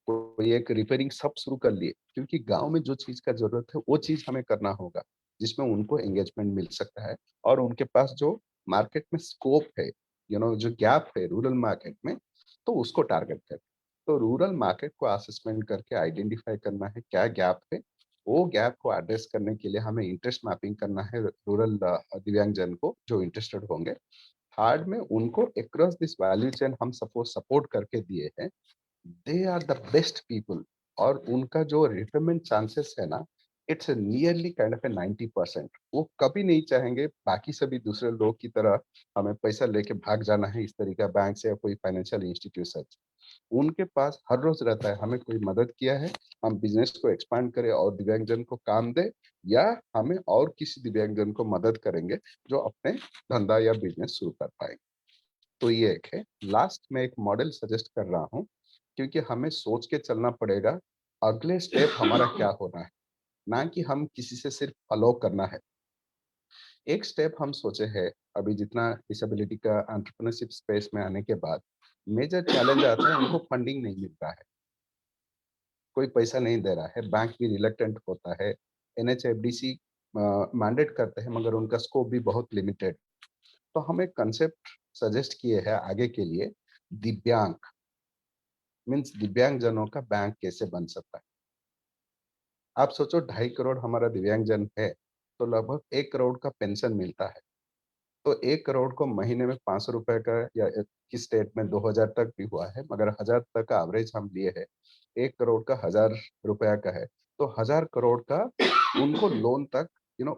कोई एक रिपेयरिंग शॉप शुरू कर लिए, क्योंकि गांव में जो चीज का जरूरत है वो चीज हमें करना होगा जिसमें उनको एंगेजमेंट मिल सकता है. और उनके पास जो मार्केट में स्कोप है, जो गैप है रूरल मार्केट में, तो उसको टारगेट कर. तो रूरल मार्केट को असेसमेंट करके आइडेंटिफाई करना है क्या गैप है. वो गैप को एड्रेस करने के लिए हमें इंटरेस्ट मैपिंग करना है रूरल दिव्यांग जन को जो इंटरेस्टेड होंगे. थर्ड में उनको अक्रॉस दिस वैल्यू चेन हम सपोज सपोर्ट करके दिए हैं, they are the best people. और उनका जो रिपेमेंट चांसेस है ना, it's nearly kind of a 90%. वो कभी नहीं चाहेंगे बाकी सभी दूसरे लोग की तरह हमें पैसा लेके भाग जाना है इस तरीका बैंक से या कोई फाइनेंशियल इंस्टीट्यूशन. उनके पास हर रोज रहता है हमें कोई मदद किया है, हम बिजनेस को एक्सपांड करें और दिव्यांगजन को काम दे, या हमें और किसी दिव्यांगजन को मदद करेंगे जो अपने धंधा या बिजनेस शुरू कर पाएंगे. तो ये एक है. लास्ट में एक मॉडल सजेस्ट कर रहा हूँ, क्योंकि हमें सोच के चलना पड़ेगा अगले स्टेप हमारा क्या होना है, ना कि हम किसी से सिर्फ फॉलो करना है. एक स्टेप हम सोचे हैं अभी जितना डिसेबिलिटी का एंटरप्रेन्योरशिप स्पेस में आने के बाद मेजर चैलेंज आता है, उनको फंडिंग नहीं मिल रहा है, कोई पैसा नहीं दे रहा है, बैंक भी रिलेक्टेंट होता है, एनएचएफडीसी मैंडेट करते हैं मगर उनका स्कोप भी बहुत लिमिटेड. तो हम एक कंसेप्ट सजेस्ट किए हैं आगे के लिए, दिव्यांग मीन्स दिव्यांग जनों का बैंक कैसे बन सकता है. आप सोचो 2.5 करोड़ हमारा दिव्यांग जन है, तो लगभग 1 करोड़ का पेंशन मिलता है. तो 1 करोड़ को महीने में 500 रुपए का, या किस स्टेट में 2000 तक भी हुआ है, मगर 1000 तक का एवरेज हम लिए है. 1 करोड़ का 1000 रुपया का है, तो 1000 करोड़ का उनको लोन तक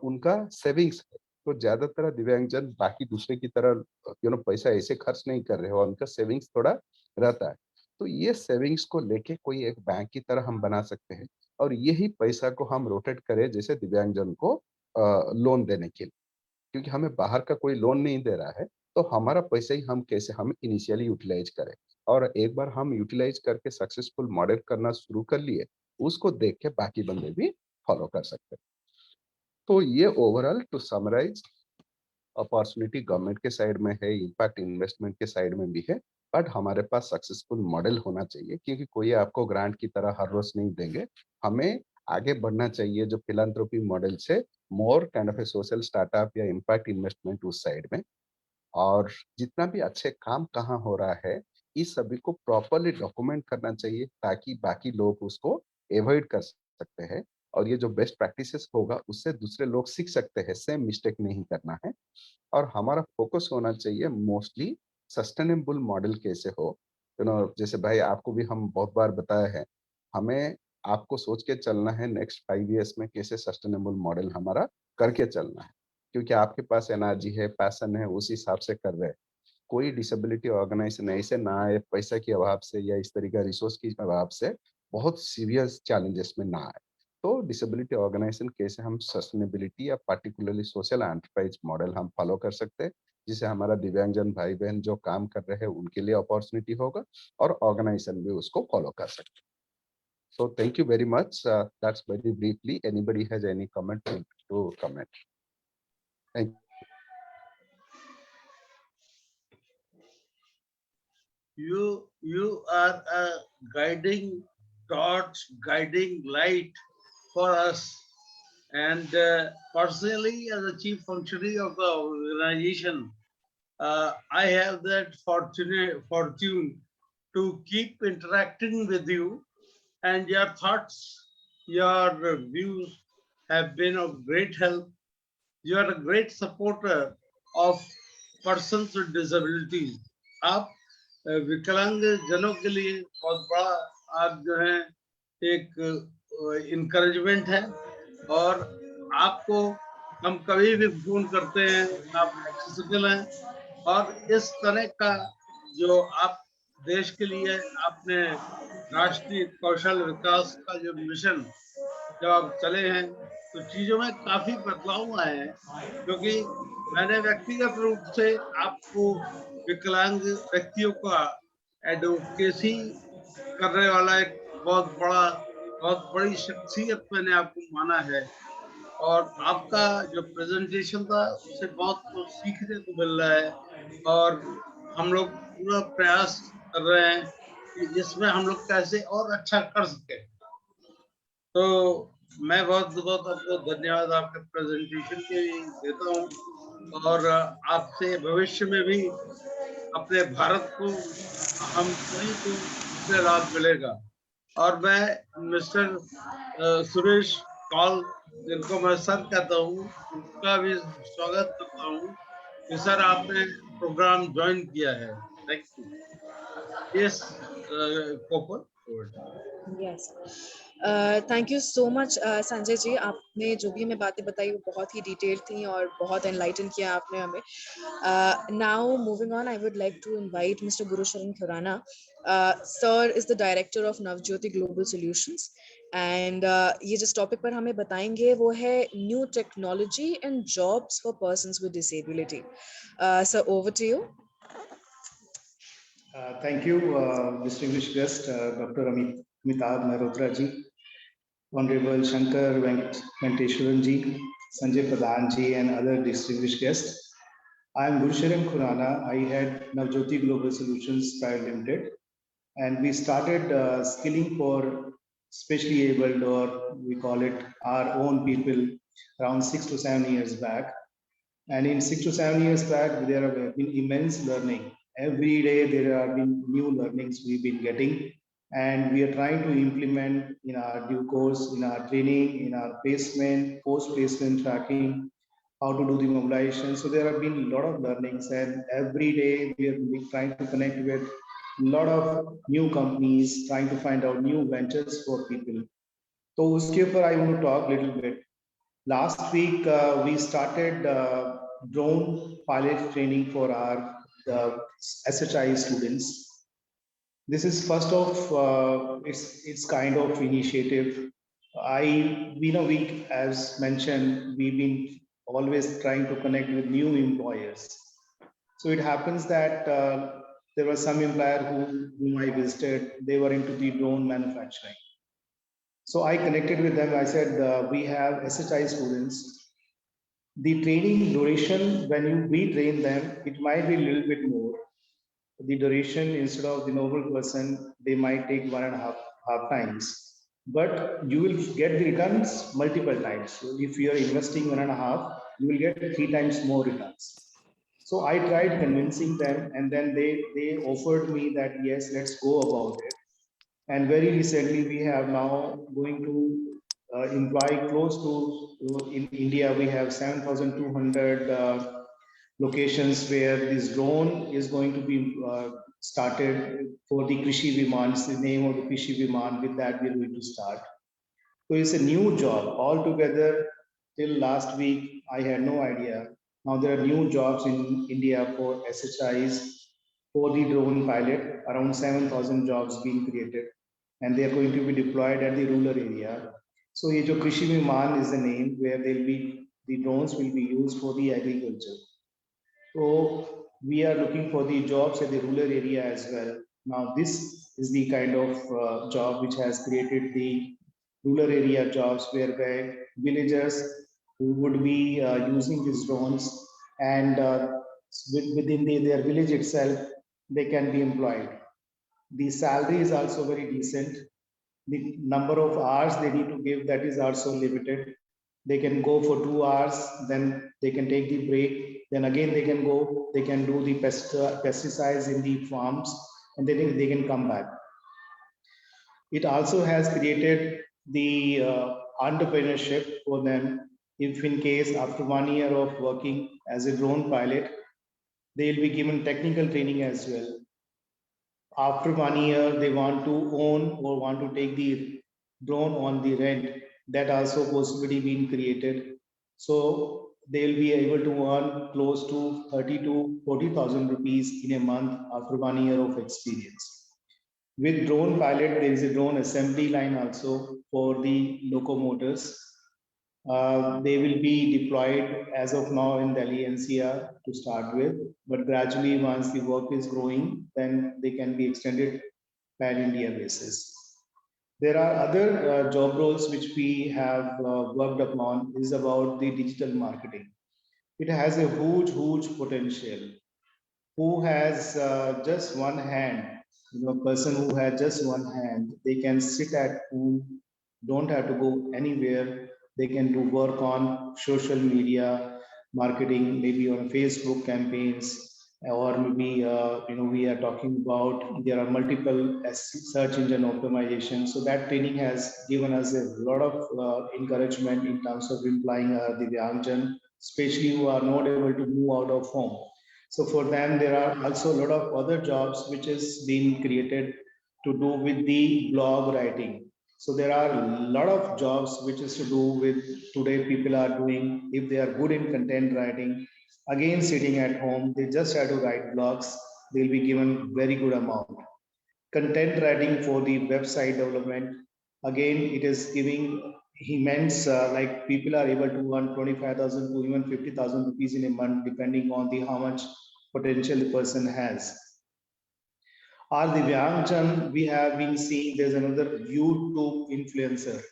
उनका सेविंग्स है. तो ज्यादातर दिव्यांगजन बाकी दूसरे की तरह पैसा ऐसे खर्च नहीं कर रहे हो, उनका सेविंग्स थोड़ा रहता है. तो ये सेविंग्स को लेके कोई एक बैंक की तरह हम बना सकते हैं और यही पैसा को हम रोटेट करें जैसे दिव्यांगजन को लोन देने के लिए, क्योंकि हमें बाहर का कोई लोन नहीं दे रहा है. तो हमारा पैसा ही हम कैसे हम इनिशियली यूटिलाइज करें, और एक बार हम यूटिलाइज करके सक्सेसफुल मॉडल करना शुरू कर लिए, उसको देख के बाकी बंदे भी फॉलो कर सकते हैं. तो ये overall to summarise, opportunity government के साइड में है, इम्पैक्ट इन्वेस्टमेंट के साइड में भी है, बट हमारे पास सक्सेसफुल मॉडल होना चाहिए, क्योंकि कोई आपको ग्रांट की तरह हर रोज नहीं देंगे. हमें आगे बढ़ना चाहिए जो फिलांथ्रोपी मॉडल से more kind of A social startup या इम्पैक्ट इन्वेस्टमेंट उस साइड में. और जितना भी अच्छे काम कहाँ हो रहा है, इस सभी को प्रॉपरली डॉक्यूमेंट करना चाहिए ताकि बाकी लोग उसको एवॉइड कर सकते हैं. और ये जो बेस्ट प्रैक्टिसेस होगा उससे दूसरे लोग सीख सकते हैं, सेम मिस्टेक नहीं करना है. और हमारा फोकस होना चाहिए मोस्टली सस्टेनेबल मॉडल कैसे हो. जैसे भाई आपको भी हम बहुत बार बताया है, हमें आपको सोच के चलना है नेक्स्ट 5 इयर्स में कैसे सस्टेनेबल मॉडल हमारा करके चलना है, क्योंकि आपके पास एनर्जी है, पैशन है, उस हिसाब से कर रहे हैं. कोई डिसेबिलिटी ऑर्गेनाइजेशन ऐसे ना आए पैसा के अभाव से या इस तरीका रिसोर्स की अभाव से बहुत सीरियस चैलेंजेस में ना आए. तो डिसेबिलिटी ऑर्गेनाइजेशन कैसे हम सस्टेनेबिलिटी या पार्टिकुलरली सोशल एंटरप्राइज मॉडल हम फॉलो कर सकते हैं, जिससे हमारा दिव्यांगजन भाई बहन जो काम कर रहे हैं उनके लिए अपॉर्चुनिटी होगा और ऑर्गेनाइजेशन भी उसको फॉलो कर सकते हैं. So thank you very much. That's very briefly. Anybody has any comment to comment? Thank you. You are a guiding torch, guiding light for us. And personally, as a chief functionary of the organization, I have that fortune to keep interacting with you, and your thoughts, your views have been of great help. You are a great supporter of persons with disabilities. आप विकलांग जनों के लिए बहुत बड़ा आप जो है एक इनकरेजमेंट है, और आपको हम कभी भी फोन करते हैं, आप एक्सेसिबल हैं। और इस तरह का जो आप देश के लिए आपने राष्ट्रीय कौशल विकास का जो मिशन जब आप चले हैं, तो चीजों में काफी बदलाव आए हैं। क्योंकि मैंने व्यक्तिगत रूप से आपको विकलांग व्यक्तियों का एडवोकेसी करने वाला एक बहुत बड़ी शख्सियत मैंने आपको माना है। और आपका जो प्रेजेंटेशन था उससे बहुत कुछ सीखने को मिल रहा है। और हम लोग पूरा प्रयास कर रहे हैं कि इसमें हम लोग कैसे और अच्छा कर सके। तो मैं बहुत बहुत आपको धन्यवाद आपके प्रेजेंटेशन के लिए देता हूँ। और आपसे भविष्य में भी अपने भारत को, हम सभी को इससे लाभ मिलेगा। और मैं मिस्टर सुरेश कौल, जिनको मैं सर कहता हूँ, उनका भी स्वागत करता हूँ कि सर आपने प्रोग्राम ज्वाइन किया है। Thank you. यस कोपर। Yes, thank you so much Sanjay ji. आपने जो भी हमें बातें बताई वो बहुत ही डिटेल थी और बहुत एनलाइटन किया आपने हमें। Now moving on, I would like to invite mister Gurusharan Khurana. Sir is the director of Navjyoti global solutions and ये जिस टॉपिक पर हमें बताएंगे वो है new technology and jobs for persons with disability. Sir, over to you. Thank you, distinguished guest, Dr. Amitabh Mehrotra ji, Honorable Shankar Venkateshwaran ji, Sanjay Pradhan ji, and other distinguished guests. I am Gurusharan Khurana. I head Navjyoti Global Solutions Private Limited, and we started skilling for specially abled, or we call it our own people, around 6 to 7 years back. And in 6 to 7 years back, there have been immense learning. Every day there have been new learnings we've been getting, and we are trying to implement in our due course, in our training, in our placement, post-placement tracking, how to do the mobilization. So there have been a lot of learnings, and every day we are trying to connect with a lot of new companies, trying to find out new ventures for people. So uske upar I want to talk a little bit. Last week, we started drone pilot training for our SHI students. This is first of its kind of initiative. We as mentioned, we've been always trying to connect with new employers. So it happens that there was some employer whom I visited. They were into the drone manufacturing. So I connected with them. I said, we have SHI students. The training duration, when we train them, it might be a little bit more. The duration, instead of the normal person, they might take 1.5 times. But you will get the returns multiple times. So if you are investing 1.5, you will get 3 times more returns. So I tried convincing them, and then they offered me that, yes, let's go about it. And very recently, we have now going to employ close to, in India, we have 7,200 locations where this drone is going to be started for the Krishi Viman. It's the name of the Krishi Viman. With that, we're going to start. So it's a new job altogether. Till last week, I had no idea. Now there are new jobs in India for SHIs, for the drone pilot, around 7,000 jobs being created, and they are going to be deployed at the rural area. So ye jo Krishi Viman is the name, where the drones will be used for the agriculture. So we are looking for the jobs at the rural area as well. Now this is the kind of job which has created the rural area jobs, whereby villagers who would be using these drones, and within their village itself, they can be employed. The salary is also very decent. The number of hours they need to give, that is also limited. They can go for 2 hours, then they can take the break, then again they can go, they can do the pesticides in the farms, and then they can come back. It also has created the entrepreneurship for them. If in case after 1 year of working as a drone pilot, they will be given technical training as well. After 1 year, they want to own or want to take the drone on the rent, that also possibility being created. So they'll be able to earn close to 30 to 40,000 rupees in a month after 1 year of experience. With drone pilot, there is a drone assembly line also for the locomotives. They will be deployed as of now in Delhi NCR to start with, but gradually once the work is growing, then they can be extended pan-India basis. There are other job roles which we have worked upon is about the digital marketing. It has a huge potential. Who has just one hand, person who has just one hand, they can sit at home, don't have to go anywhere. They can do work on social media marketing, maybe on Facebook campaigns, or maybe we are talking about there are multiple search engine optimization. So that training has given us a lot of encouragement in terms of employing the Divyangjan, especially who are not able to move out of home. So for them, there are also a lot of other jobs which is being created to do with the blog writing. So there are a lot of jobs which is to do with today people are doing. If they are good in content writing, again sitting at home, they just have to write blogs. They'll be given very good amount. Content writing for the website development, again it is giving immense like people are able to earn 25,000 to even 50,000 rupees in a month depending on the how much potential the person has. Or the Vyangchan, we have been seeing there's another YouTube influencer.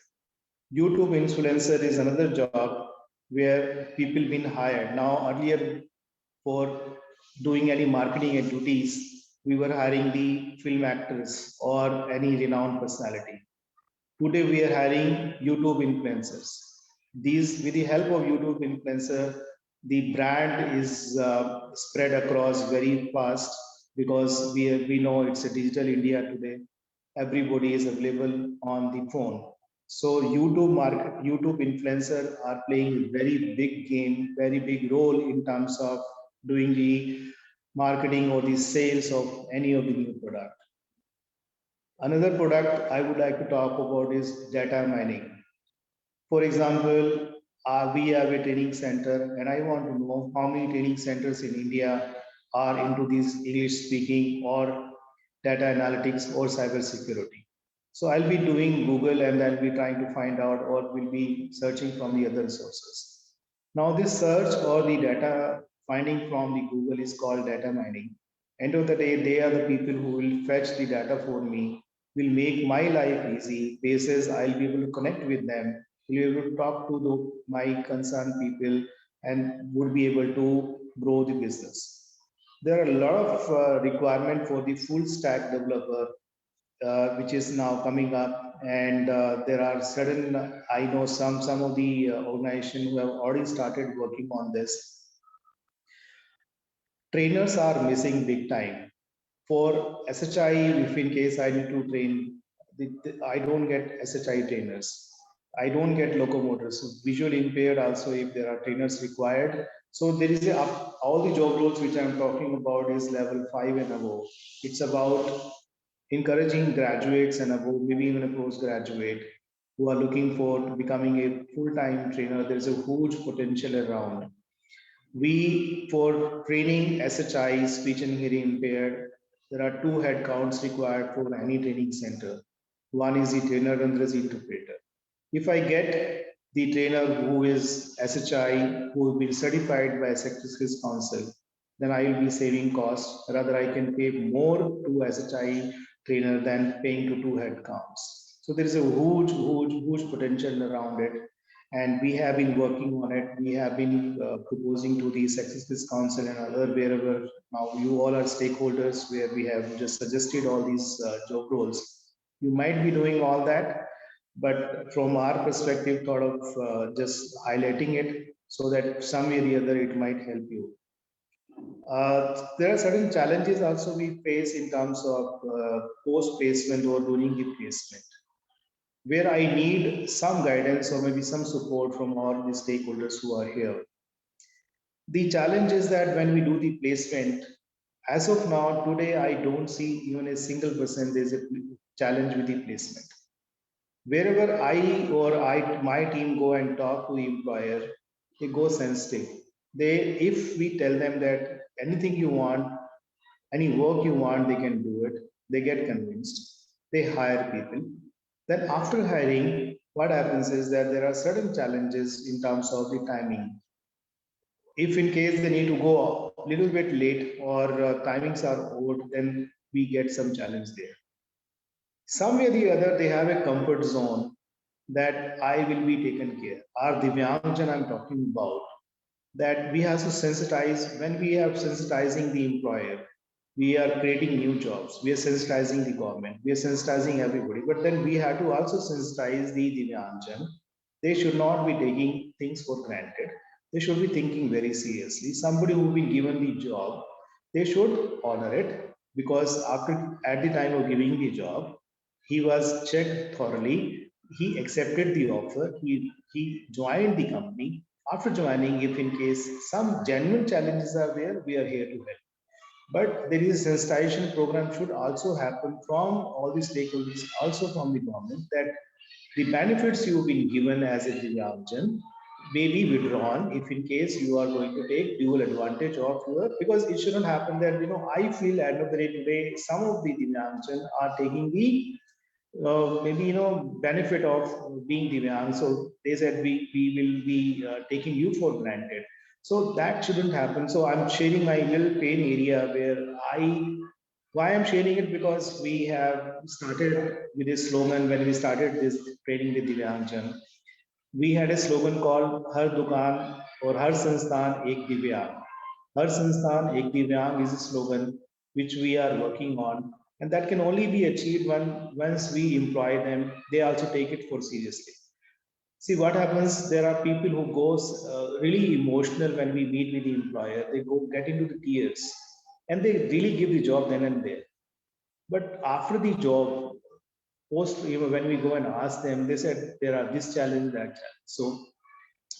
YouTube influencer is another job where people been hired. Now earlier for doing any marketing activities, we were hiring the film actors or any renowned personality. Today we are hiring YouTube influencers. These, with the help of YouTube influencer, the brand is spread across very fast because we know it's a digital India today. Everybody is available on the phone. So YouTube influencer are playing a very big game, very big role in terms of doing the marketing or the sales of any of the new product. Another product I would like to talk about is data mining. For example, we have a training center, and I want to know how many training centers in India are into this English speaking or data analytics or cyber security. So I'll be doing Google and I'll be trying to find out, or will be searching from the other sources. Now, this search or the data finding from the Google is called data mining. End of the day, they are the people who will fetch the data for me, will make my life easy. Basis, I'll be able to connect with them, will be able to talk to my concerned people, and would be able to grow the business. There are a lot of requirement for the full stack developer, which is now coming up, and there are certain I know some of the organizations who have already started working on this. Trainers are missing big time. For SHI, if in case I need to train, I don't get SHI trainers. I don't get locomotors. So visually impaired also, if there are trainers required. So there is all the job roles which I'm talking about is level 5 and above. It's about encouraging graduates and above, maybe even a postgraduate who are looking for becoming a full-time trainer. There's a huge potential around. We, for training SHI, speech and hearing impaired, there are 2 headcounts required for any training center. One is the trainer and the interpreter. If I get the trainer who is SHI, who will be certified by Secretary's Council, then I will be saving costs. Rather, I can pay more to SHI trainer than paying to 2 headcounts. So there is a huge potential around it. And we have been working on it. We have been proposing to the Secretary's Council and other wherever. Now you all are stakeholders where we have just suggested all these job roles. You might be doing all that, but from our perspective, thought of just highlighting it so that some way or the other it might help you. There are certain challenges also we face in terms of post-placement or during the placement, where I need some guidance or maybe some support from all the stakeholders who are here. The challenge is that when we do the placement, as of now, today, I don't see even a single percent there's a challenge with the placement. Wherever I or my team go and talk to the employer, they go sensitive. They, if we tell them that anything you want, any work you want, they can do it, they get convinced, they hire people. Then after hiring, what happens is that there are certain challenges in terms of the timing. If in case they need to go a little bit late or timings are odd, then we get some challenge there. Some way or the other, they have a comfort zone that I will be taken care. Our Divyangjan I'm talking about, that we have to sensitize. When we are sensitizing the employer, we are creating new jobs, we are sensitizing the government, we are sensitizing everybody, but then we have to also sensitize the Divyangjan. They should not be taking things for granted, they should be thinking very seriously. Somebody who been given the job, they should honor it, because after, at the time of giving the job, he was checked thoroughly, he accepted the offer, he joined the company. After joining, if in case some genuine challenges are there, we are here to help. But there is a sensitization program should also happen from all the stakeholders, also from the government, that the benefits you've been given as a Divyangjan may be withdrawn if in case you are going to take dual advantage of your, because it shouldn't happen that, I feel end of the day today, some of the Divyangjan are taking the maybe benefit of being Divyang. So they said we will be taking you for granted. So that shouldn't happen. So I'm sharing my little pain area where why I'm sharing it, because we have started with this slogan when we started this training with Divyangjan. We had a slogan called Har Dukan or Har Sansthan Ek Divyang. Har Sansthan Ek Divyang is a slogan which we are working on, and that can only be achieved once we employ them. They also take it for seriously. See what happens. There are people who goes really emotional when we meet with the employer. They go get into the tears, and they really give the job then and there. But after the job, post, when we go and ask them, they said there are this challenge, that challenge. So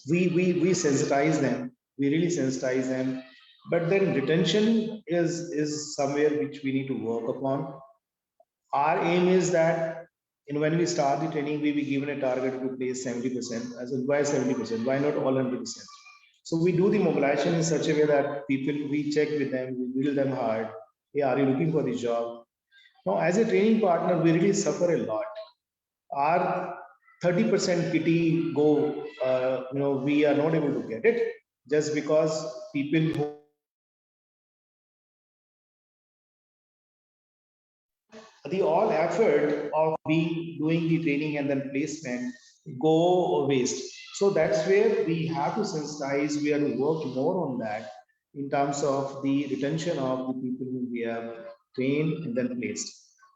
we sensitize them, we really sensitize them, but then retention is somewhere which we need to work upon. Our aim is that, when we start the training, we be given a target to place 70%. As in, why 70%? Why not all 100%? So we do the mobilization in such a way that people, we check with them, we build them hard. Hey, are you looking for the job? Now, as a training partner, we really suffer a lot. Our 30% kitty go, we are not able to get it, just because people who, the all effort of doing the training and then placement go waste. So that's where we have to sensitize, we have to work more on that in terms of the retention of the people who we have trained and then placed.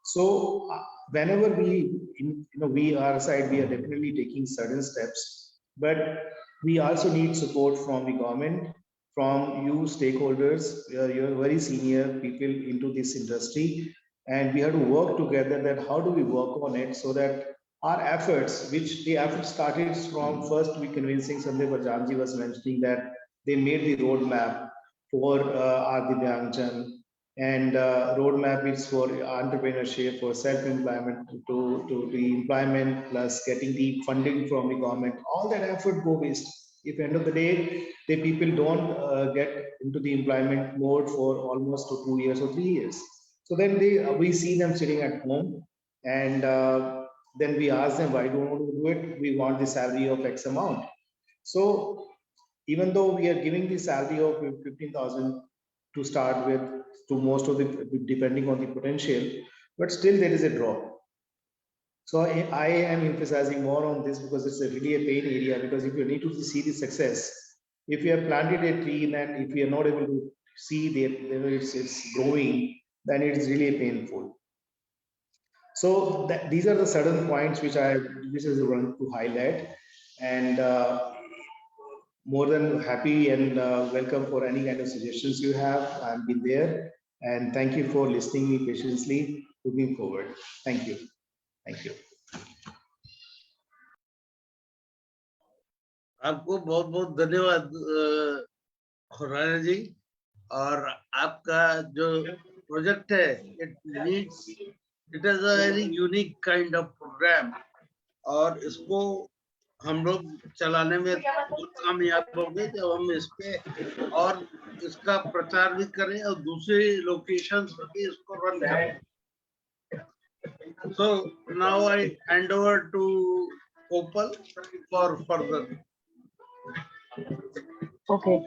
So whenever we are aside, we are definitely taking certain steps, but we also need support from the government, from you stakeholders. You're very senior people into this industry, and we have to work together, that how do we work on it, so that our efforts, which the effort started from first, we convincing Sandeep Bajamji was mentioning that they made the roadmap for our Divyangjan, and roadmap is for entrepreneurship, for self-employment, to the employment, plus getting the funding from the government. All that effort go waste if end of the day the people don't get into the employment mode for almost 2 years or 3 years. So then we see them sitting at home, and then we ask them, why don't you do it? We want the salary of X amount. So even though we are giving the salary of 15,000 to start with, to most of the, depending on the potential, but still there is a drop. So I am emphasizing more on this because it's really a pain area, because if you need to see the success, if you have planted a tree and if you are not able to see it's growing, then it's really painful. So these are the certain points which I want to highlight, and more than happy and welcome for any kind of suggestions you have. I've been there, and thank you for listening me patiently. Looking forward. Thank you. Thank you. आपको बहुत बहुत धन्यवाद खुराना जी। और आपका जो प्रोजेक्ट है, it is a very unique kind of program, और इसको हम लोग चलाने में बहुत कामयाब हो गए जब हम इस पे और इसका प्रचार भी करें और दूसरे लोकेशंस पर भी इसको रन करें. So now I hand over to Opal for further. Okay.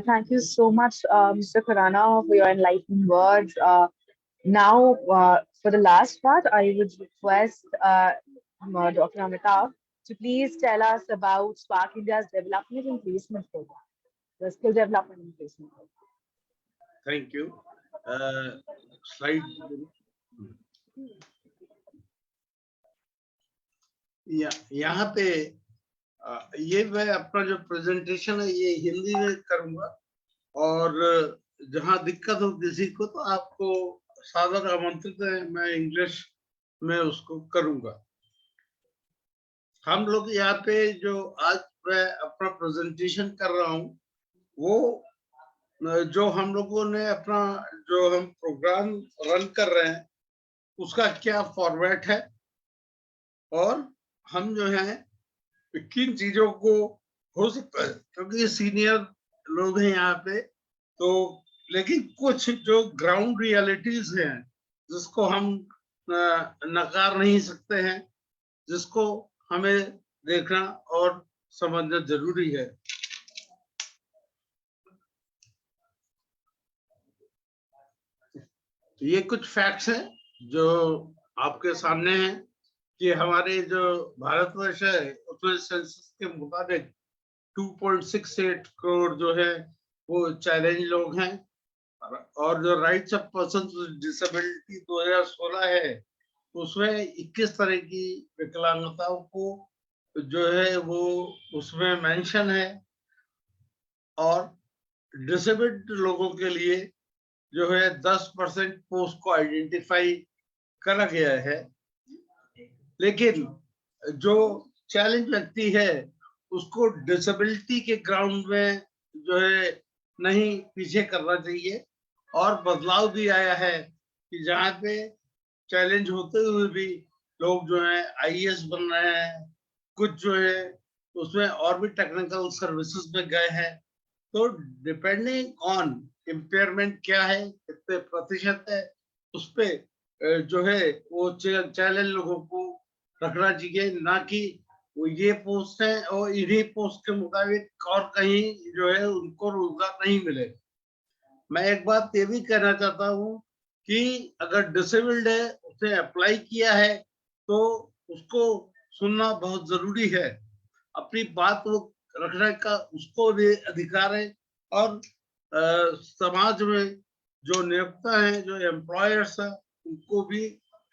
Thank you so much, Mr. Khurana, for your enlightening words. Now, for the last part, I would request Dr. Amitabh to please tell us about Spark India's development and placement program, the skill development and placement program. Thank you. Slide. यहाँ पे ये मैं अपना जो प्रेजेंटेशन है ये हिंदी में करूंगा और जहां दिक्कत हो किसी को तो आपको सादर आमंत्रित है, मैं इंग्लिश में उसको करूंगा. हम लोग यहाँ पे जो आज मैं अपना प्रेजेंटेशन कर रहा हूँ वो जो हम लोगों ने अपना जो हम प्रोग्राम रन कर रहे हैं उसका क्या फॉर्मेट है और हम जो है किन चीजों को हो सकता है क्योंकि सीनियर लोग हैं यहाँ पे तो लेकिन कुछ जो ग्राउंड रियलिटीज हैं जिसको हम नकार नहीं सकते हैं जिसको हमें देखना और समझना जरूरी है. ये कुछ फैक्ट्स हैं जो आपके सामने हैं कि हमारे जो भारतवर्ष है उसमें सेंसस के मुताबिक 2.68 करोड़ जो है वो चैलेंज लोग हैं और जो rights of person with disability 2016 है उसमें 21 तरह की विकलांगताओं को जो है वो उसमें मेंशन है और डिसेबल्ड लोगों के लिए जो है 10% पोस्ट को आइडेंटिफाई करा गया है. लेकिन जो चैलेंज व्यक्ति है उसको डिसेबिलिटी के ग्राउंड में जो है नहीं पीछे करना चाहिए और बदलाव भी आया है कि जहाँ पे चैलेंज होते हुए भी लोग जो है आईएएस बन रहे हैं, कुछ जो है उसमें और भी टेक्निकल सर्विसेज में गए हैं. तो डिपेंडिंग ऑन इम्पेयरमेंट क्या है कितने प्रतिशत है उस पे जो है वो चैलेंज लोगों को रखना चाहिए ना कि वो ये पोस्ट है और इन्हीं पोस्ट के मुताबिक और कहीं जो है उनको रोजगार नहीं मिले. मैं एक बात ये भी कहना चाहता हूँ कि अगर डिसेबल्ड है उसने अप्लाई किया है तो उसको सुनना बहुत जरूरी है. अपनी बात वो रखने का उसको भी अधिकार है और समाज में जो नियोक्ता है जो एम्प्लॉयर्स है उनको भी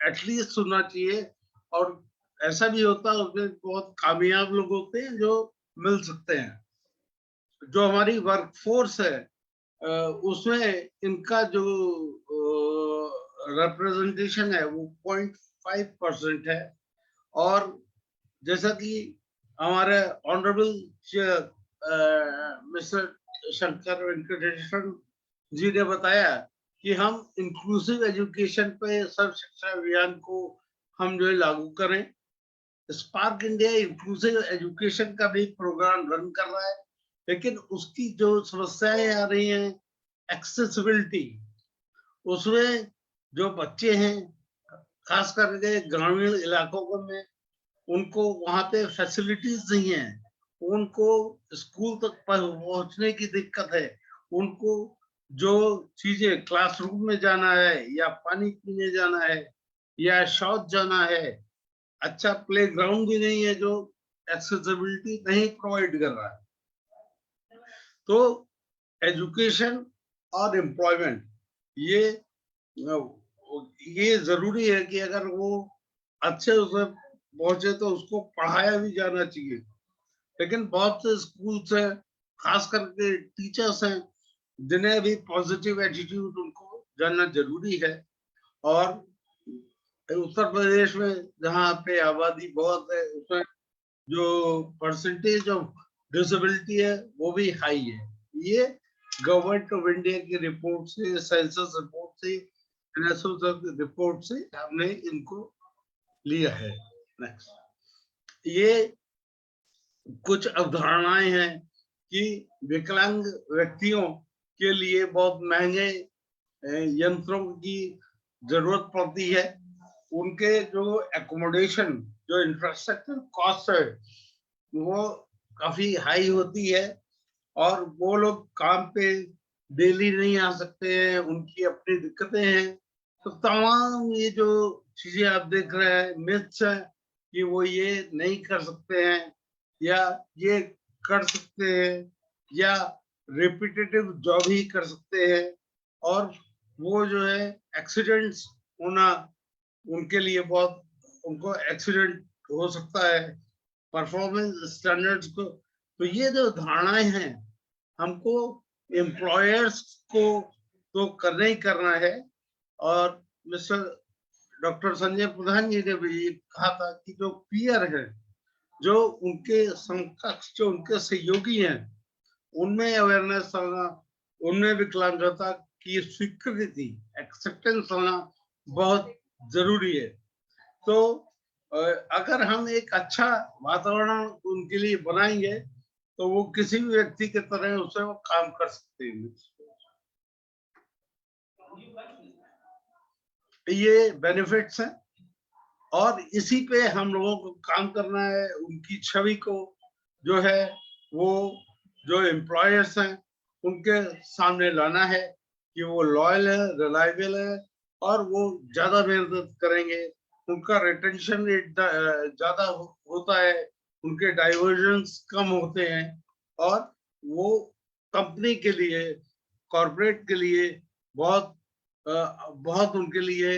एटलीस्ट सुनना चाहिए. और ऐसा भी होता है उसमें बहुत कामयाब लोग होते हैं जो मिल सकते हैं. जो हमारी वर्कफोर्स है उसमें इनका जो रिप्रेजेंटेशन है वो 0.5% है और जैसा कि हमारे ऑनरेबल मिस्टर शंकर वेंकटेश्वर जी ने बताया कि हम इंक्लूसिव एजुकेशन पे सर्व शिक्षा अभियान को हम जो है लागू करें. स्पार्क इंडिया इंक्लूसिव एजुकेशन का भी प्रोग्राम रन कर रहा है लेकिन उसकी जो समस्याएं आ रही हैं एक्सेसिबिलिटी उसमें जो बच्चे हैं खास करके ग्रामीण इलाकों में उनको वहां पे फैसिलिटीज नहीं है, उनको स्कूल तक पहुंचने की दिक्कत है, उनको जो चीजें क्लासरूम में जाना है या पानी पीने जाना है या शौच जाना है, अच्छा प्लेग्राउंड भी नहीं है जो एक्सेसिबिलिटी नहीं प्रोवाइड कर रहा है. तो एजुकेशन और एम्प्लॉयमेंट ये जरूरी है कि अगर वो अच्छे उसे पहुंचे तो उसको पढ़ाया भी जाना चाहिए. लेकिन बहुत से स्कूल्स हैं खास करके टीचर्स हैं जिन्हें भी पॉजिटिव एटीट्यूड उनको जानना जरूरी है. और उत्तर प्रदेश में जहाँ पे आबादी बहुत है उसमें जो परसेंटेज ऑफ डिसेबिलिटी है वो भी हाई है. ये गवर्नमेंट ऑफ इंडिया की रिपोर्ट से, सेंसस रिपोर्ट से, नेशनल रिपोर्ट से हमने इनको लिया है. नेक्स्ट, ये कुछ अवधारणाएं हैं कि विकलांग व्यक्तियों के लिए बहुत महंगे यंत्रों की जरूरत पड़ती है। उनके जो एकोमोडेशन, जो इंफ्रास्ट्रक्चर कॉस्ट है, वो काफी हाई होती है और वो लोग काम पे डेली नहीं आ सकते हैं, उनकी अपनी दिक्कतें हैं। तो तमाम ये जो चीजें आप देख रहे हैं, मिथ्स है कि वो ये नहीं कर सकते हैं या ये कर सकते हैं या रिपीटेटिव जॉब ही कर सकते हैं, और वो जो है एक्सीडेंट्स होना उनके लिए बहुत, उनको एक्सीडेंट हो सकता है परफॉर्मेंस स्टैंडर्ड्स को। तो ये जो धारणाएं हैं, हमको एम्प्लॉयर्स को तो करना ही करना है। और मिस्टर डॉक्टर संजय प्रधान जी ने भी ये कहा था कि जो पीयर है, जो उनके समकक्ष, जो उनके सहयोगी हैं, उनमें अवेयरनेस होना, उनमें विकलांगता की स्वीकृति, एक्सेप्टेंस होना बहुत जरूरी है। तो अगर हम एक अच्छा वातावरण उनके लिए बनाएंगे तो वो किसी भी व्यक्ति के तरह उसे वो काम कर सकते हैं। ये बेनिफिट्स हैं और इसी पे हम लोगों को काम करना है। उनकी छवि को जो है वो जो एम्प्लॉयर्स हैं उनके सामने लाना है कि वो लॉयल है, रिलायबल है और वो ज्यादा मेहनत करेंगे, उनका रिटेंशन रेट ज्यादा होता है, उनके डाइवर्जन्स कम होते हैं और वो कंपनी के लिए, कॉर्पोरेट के लिए बहुत बहुत उनके लिए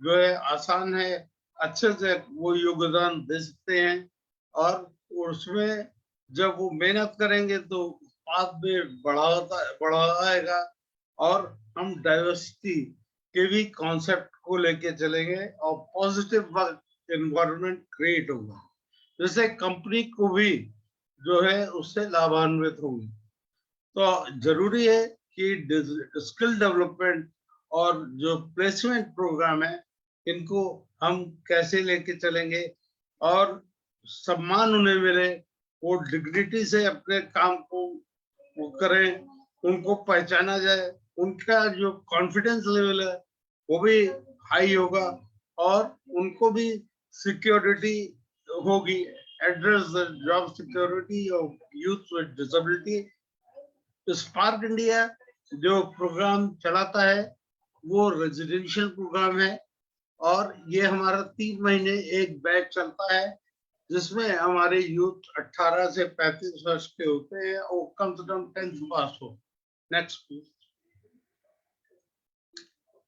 जो है आसान है, अच्छे से वो योगदान दे सकते हैं। और उसमें जब वो मेहनत करेंगे तो बाद में बढ़ाएगा और हम डाइवर्सिटी के भी कॉन्सेप्ट को लेके चलेंगे और पॉजिटिव वर्क एनवायरनमेंट क्रिएट होगा, जिससे कंपनी को भी जो है उससे लाभान्वित होंगे। तो जरूरी है कि स्किल डेवलपमेंट और जो प्लेसमेंट प्रोग्राम है इनको हम कैसे लेके चलेंगे और सम्मान उन्हें मिले, वो डिग्निटी से अपने काम को वो करें, उनको पहचाना जाए, उनका जो कॉन्फिडेंस लेवल है वो भी हाई होगा और उनको भी सिक्योरिटी होगी, address job security of youth with disability. Spark India जो प्रोग्राम चलाता है वो रेजिडेंशियल प्रोग्राम है और ये हमारा 3 महीने एक बैच चलता है, जिसमें हमारे यूथ 18 से 35 वर्ष के होते हैं और कम से कम 10th पास हो। Next please.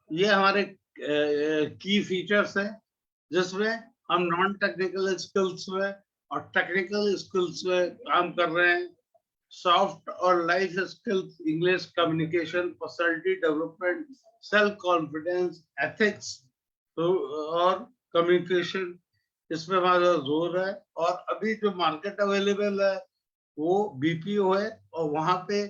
ये हमारे की फीचर्स है जिसमें हम नॉन टेक्निकल स्किल्स में और टेक्निकल स्किल्स में काम कर रहे हैं। सॉफ्ट और life skills, English communication, personality development, self confidence, ethics और कम्युनिकेशन, इसमें हमारा जोर है। और अभी जो मार्केट अवेलेबल है वो बीपीओ है और वहां पे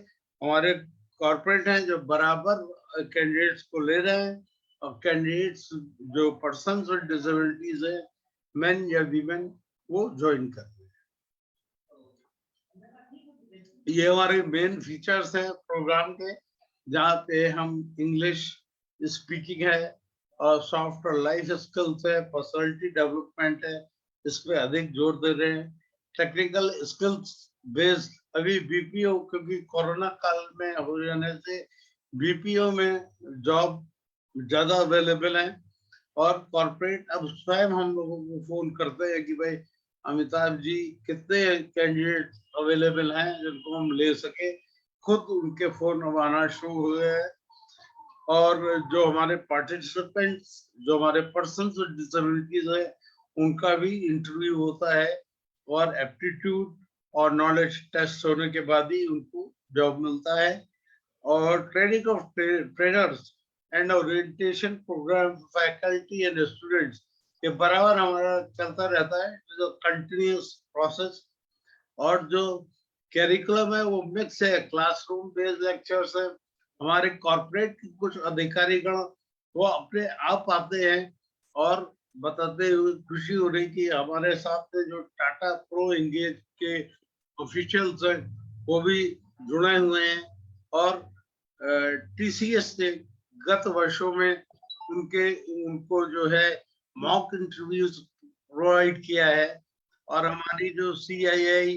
हमारे कॉर्पोरेट हैं जो बराबर कैंडिडेट्स को ले रहे हैं और कैंडिडेट्स जो पर्सन्स विद डिसेबिलिटीज है, मेन या वीमेन, वो ज्वाइन कर रहे हैं। ये हमारे मेन फीचर्स है प्रोग्राम के, जहाँ पे हम इंग्लिश स्पीकिंग है और सॉफ्ट और लाइफ स्किल्स है, पर्सनालिटी डेवलपमेंट है, इस पे अधिक जोर दे रहे हैं। टेक्निकल स्किल्स बेस्ड अभी बीपीओ, क्योंकि कोरोना काल में हो जाने से बीपीओ में जॉब ज्यादा अवेलेबल है और कॉर्पोरेट अब स्वयं हम लोगों को फोन करते हैं कि भाई अमिताभ जी कितने कैंडिडेट अवेलेबल हैं जिनको हम ले सके। खुद उनके फोन अब आना शुरू हो गए हैं और जो हमारे पार्टिसिपेंट्स, जो हमारे पर्सन विद डिसेबिलिटीज है, उनका भी इंटरव्यू होता है और एप्टीट्यूड और नॉलेज टेस्ट होने के बाद ही उनको जॉब मिलता है। और training of trainers and orientation program faculty and students ये बराबर हमारा चलता रहता है, जो कंटिन्यूस प्रोसेस। और जो कैरिकुलम है वो मिक्स है, क्लासरूम बेस्ड लेक्चर्स है। हमारे कॉर्पोरेट के कुछ अधिकारीगण वो अपने आप आते हैं और बताते हुए खुशी हो रही कि हमारे साथ जो टाटा प्रो एंगेज के ऑफिशियल्स हैं वो भी जुड़े हुए हैं, और टीसीएस ने गत वर्षों में उनको जो है मॉक इंटरव्यूज प्रोवाइड किया है, और हमारी जो सीआईआई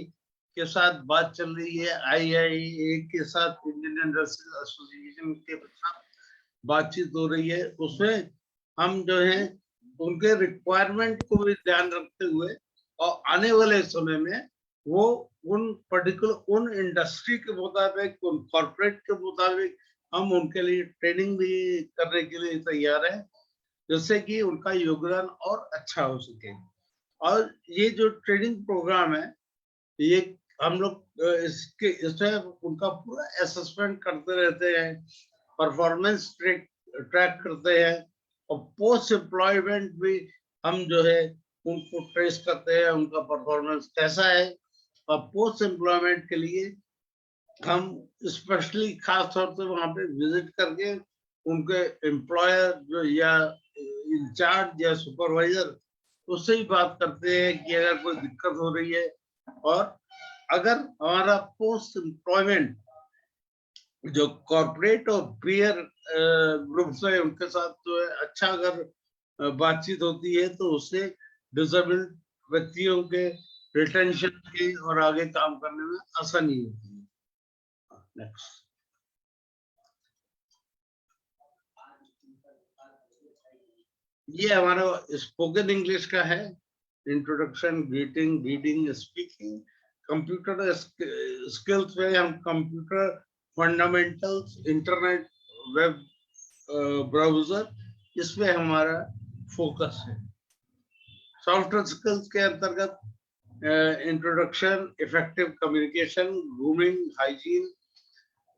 के साथ बात चल रही है, आईआईए के साथ, इंडियन इंडस्ट्रियल एसोसिएशन के साथ बातचीत हो रही है, उसमें हम जो है उनके रिक्वायरमेंट को भी ध्यान रखते हुए और आने वाले समय में वो उन पर्टिकुलर उन इंडस्ट्री के मुताबिक, उन कॉर्पोरेट के मुताबिक हम उनके लिए ट्रेनिंग भी करने के लिए तैयार हैं, जिससे कि उनका योगदान और अच्छा हो सके। और ये जो ट्रेनिंग प्रोग्राम है, ये हम लोग इसमें उनका पूरा असेसमेंट करते रहते हैं, परफॉर्मेंस ट्रैक करते हैं, और पोस्ट एम्प्लॉयमेंट भी हम जो है उनको ट्रेस करते हैं, उनका परफॉर्मेंस कैसा है। और पोस्ट एम्प्लॉयमेंट के लिए हम स्पेशली खास तौर से वहां पे विजिट करके उनके एम्प्लॉयर जो या इंचार्ज या सुपरवाइजर, उससे ही बात करते हैं कि अगर कोई दिक्कत हो रही है, और अगर हमारा पोस्ट एम्प्लॉयमेंट जो कॉर्पोरेट और पीयर ग्रुप्स है उनके साथ जो है अच्छा अगर बातचीत होती है, तो उससे डिसेबल्ड व्यक्तियों के रिटेंशन की और आगे काम करने में आसानी होती है। नेक्स्ट। ये हमारा स्पोकन इंग्लिश का है, introduction, greeting, reading, speaking. Computer skills में हम computer fundamentals, internet, web browser, इसमें हमारा फोकस है। सॉफ्टवेयर स्किल्स के अंतर्गत introduction, effective communication, grooming, hygiene,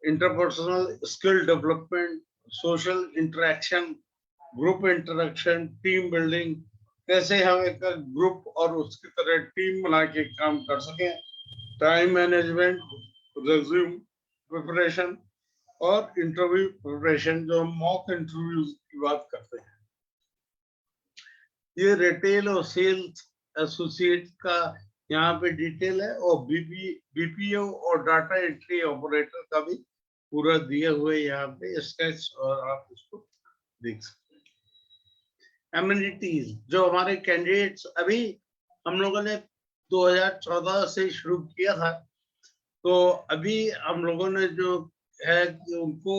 interpersonal skill development, social interaction, group interaction, team building, कैसे हम एक ग्रुप और उसकी तरह टीम बना के काम कर सकें, टाइम मैनेजमेंट, रिज्यूम प्रिपरेशन और इंटरव्यू प्रिपरेशन, जो हम मॉक इंटरव्यू की बात करते हैं। ये रिटेल और सेल्स एसोसिएट का यहाँ पे डिटेल है, और बीपीओ और डाटा एंट्री ऑपरेटर का भी पूरा दिए हुए यहाँ पे स्केच, और आप इसको देख सकते हैं। एमिनिटीज, जो हमारे कैंडिडेट्स अभी हम लोगों ने 2014 से शुरू किया था, तो अभी हम लोगों ने जो है कि उनको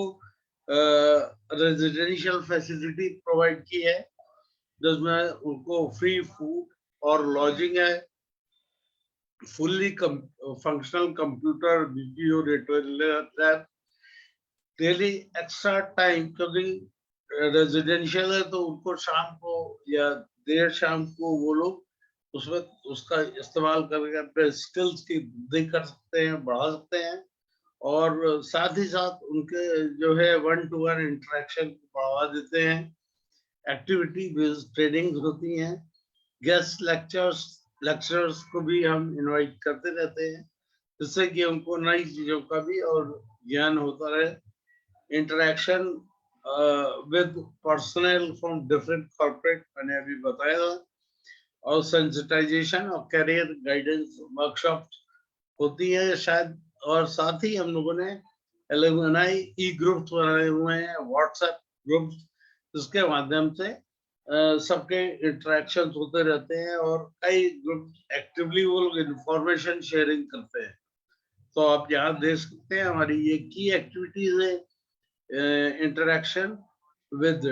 रेजिडेंशियल फैसिलिटी प्रोवाइड की है, जिसमें उनको फ्री फूड और लॉजिंग है, fully functional computer, BPO, retailer, daily extra time, क्योंकि रेजिडेंशियल है तो उनको शाम को या देर शाम को वो लोग उसमें उसका इस्तेमाल करके अपने स्किल्स की वृद्धि कर सकते हैं, बढ़ा सकते हैं, और साथ ही साथ उनके जो है 1-to-1 इंटरेक्शन को बढ़ावा देते हैं। एक्टिविटी बेस्ड ट्रेनिंग्स होती हैं, गेस्ट लेक्चरर्स को भी हम इनवाइट करते रहते हैं, जिससे कि उनको नई चीजों का भी और ज्ञान होता रहे। Interaction with personal from different corporate, मैंने अभी बताया था, और सेंसिटाइजेशन और करियर गाइडेंस वर्कशॉप होती है शायद। और साथ ही हम लोगों ने एलुमनाई ई ग्रुप्स बनाए हुए हैं, व्हाट्सएप ग्रुप्स, जिसके माध्यम से सबके इंटरेक्शन होते रहते हैं, और कई ग्रुप एक्टिवली वो लोग इंफॉर्मेशन शेयरिंग करते हैं। तो आप यहाँ देख सकते हैं हमारी ये की एक्टिविटीज है, interaction with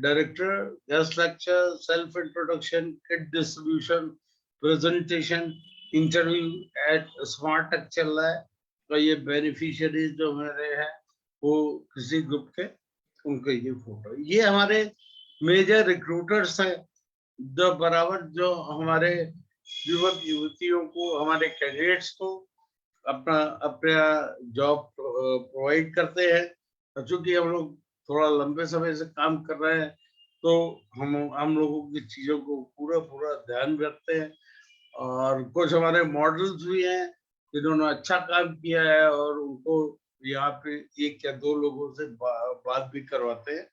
director, guest lecture, self introduction, kit distribution, presentation, interview at smart tech चल रहा है। तो ये बेनिफिशियरीज जो मेरे हैं वो किसी ग्रुप के, उनके ये फोटो, ये हमारे मेजर रिक्रूटर्स हैं, जो बराबर जो हमारे युवक युवतियों को, हमारे कैंडिडेट्स को अपना जॉब प्रोवाइड करते हैं। चूंकि हम लोग थोड़ा लंबे समय से काम कर रहे हैं, तो हम लोगों की चीजों को पूरा ध्यान रखते हैं, और कुछ हमारे मॉडल्स भी हैं जिन्होंने अच्छा काम किया है, और उनको यहाँ पे 1 या 2 लोगों से बात भी करवाते हैं।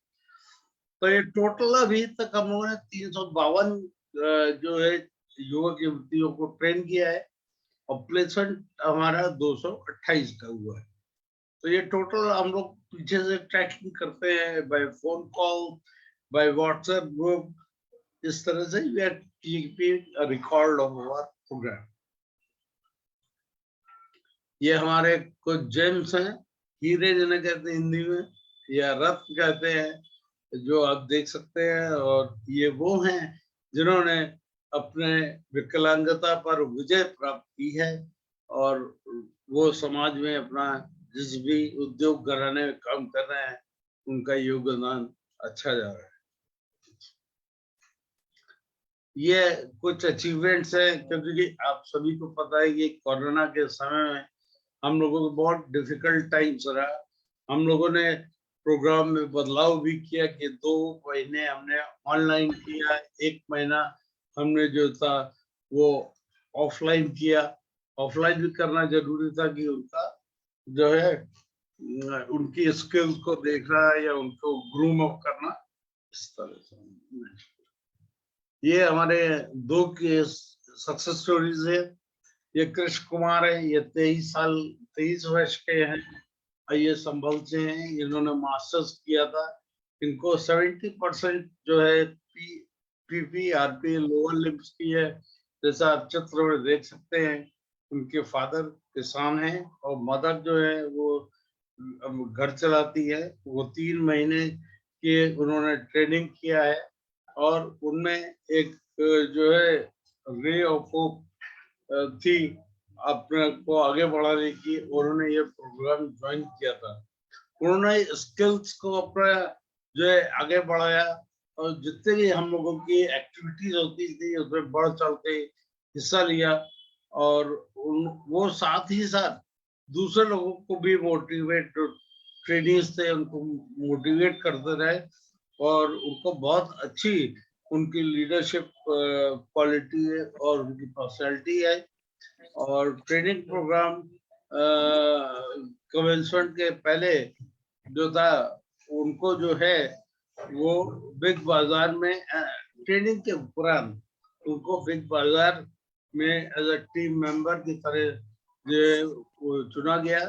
तो ये टोटल अभी तक हम लोगों ने 352 जो है युवक युवतियों को ट्रेन किया है, और प्लेसमेंट हमारा 228 का हुआ है। तो ये टोटल हम लोग पीछे से ट्रैकिंग करते हैं by phone call, by WhatsApp group, इस तरह से we are keeping a record of our program. ये हमारे कुछ जेम्स हैं, हीरे जिन्हें कहते हैं हिंदी में, या रत्न कहते हैं, जो आप देख सकते हैं। और ये वो हैं जिन्होंने अपने विकलांगता पर विजय प्राप्त की है और वो समाज में अपना जिस भी उद्योग घराने में काम कर रहे हैं उनका योगदान अच्छा जा रहा है। ये कुछ अचीवमेंट्स हैं, क्योंकि आप सभी को पता है कि कोरोना के समय में हम लोगों को बहुत डिफिकल्ट टाइम्स रहा। हम लोगों ने प्रोग्राम में बदलाव भी किया कि 2 महीने हमने ऑनलाइन किया, 1 महीना हमने जो था वो ऑफलाइन किया। ऑफलाइन भी करना जरूरी था कि उनका जो है उनकी स्किल्स को देखना या उनको ग्रूम अप करना, इस तरह से। ये हमारे 2 केस सक्सेस स्टोरीज है। ये कृष्ण कुमार है, ये 23 वर्ष के हैं, ये संभल से हैं, इन्होंने मास्टर्स किया था। इनको 70% जो है पीपीआरपी लोअर लिम्स की है, जैसा आप चित्र में देख सकते हैं। उनके फादर किसान हैं और मदर जो है वो घर चलाती है। वो 3 महीने के उन्होंने ट्रेनिंग किया है और उनमें एक जो है रे ऑफ होप थी अपने को आगे बढ़ाने की। उन्होंने ये प्रोग्राम ज्वाइन किया था। उन्होंने स्किल्स को अपना जो है आगे बढ़ाया और जितने भी हम लोगों की एक्टिविटीज होती थी उसमें बढ़ चढ़ के हिस्सा लिया। और वो साथ ही साथ दूसरे लोगों को भी मोटिवेट, ट्रेनिंग्स थे उनको मोटिवेट करते रहे और उनको बहुत अच्छी उनकी लीडरशिप क्वालिटी है और उनकी पर्सनैलिटी है। और ट्रेनिंग प्रोग्राम कमेंसमेंट के पहले जो था उनको जो है वो बिग बाजार में ट्रेनिंग के उपरांत उनको बिग बाजार में एज अ टीम मेंबर की तरह जो चुना गया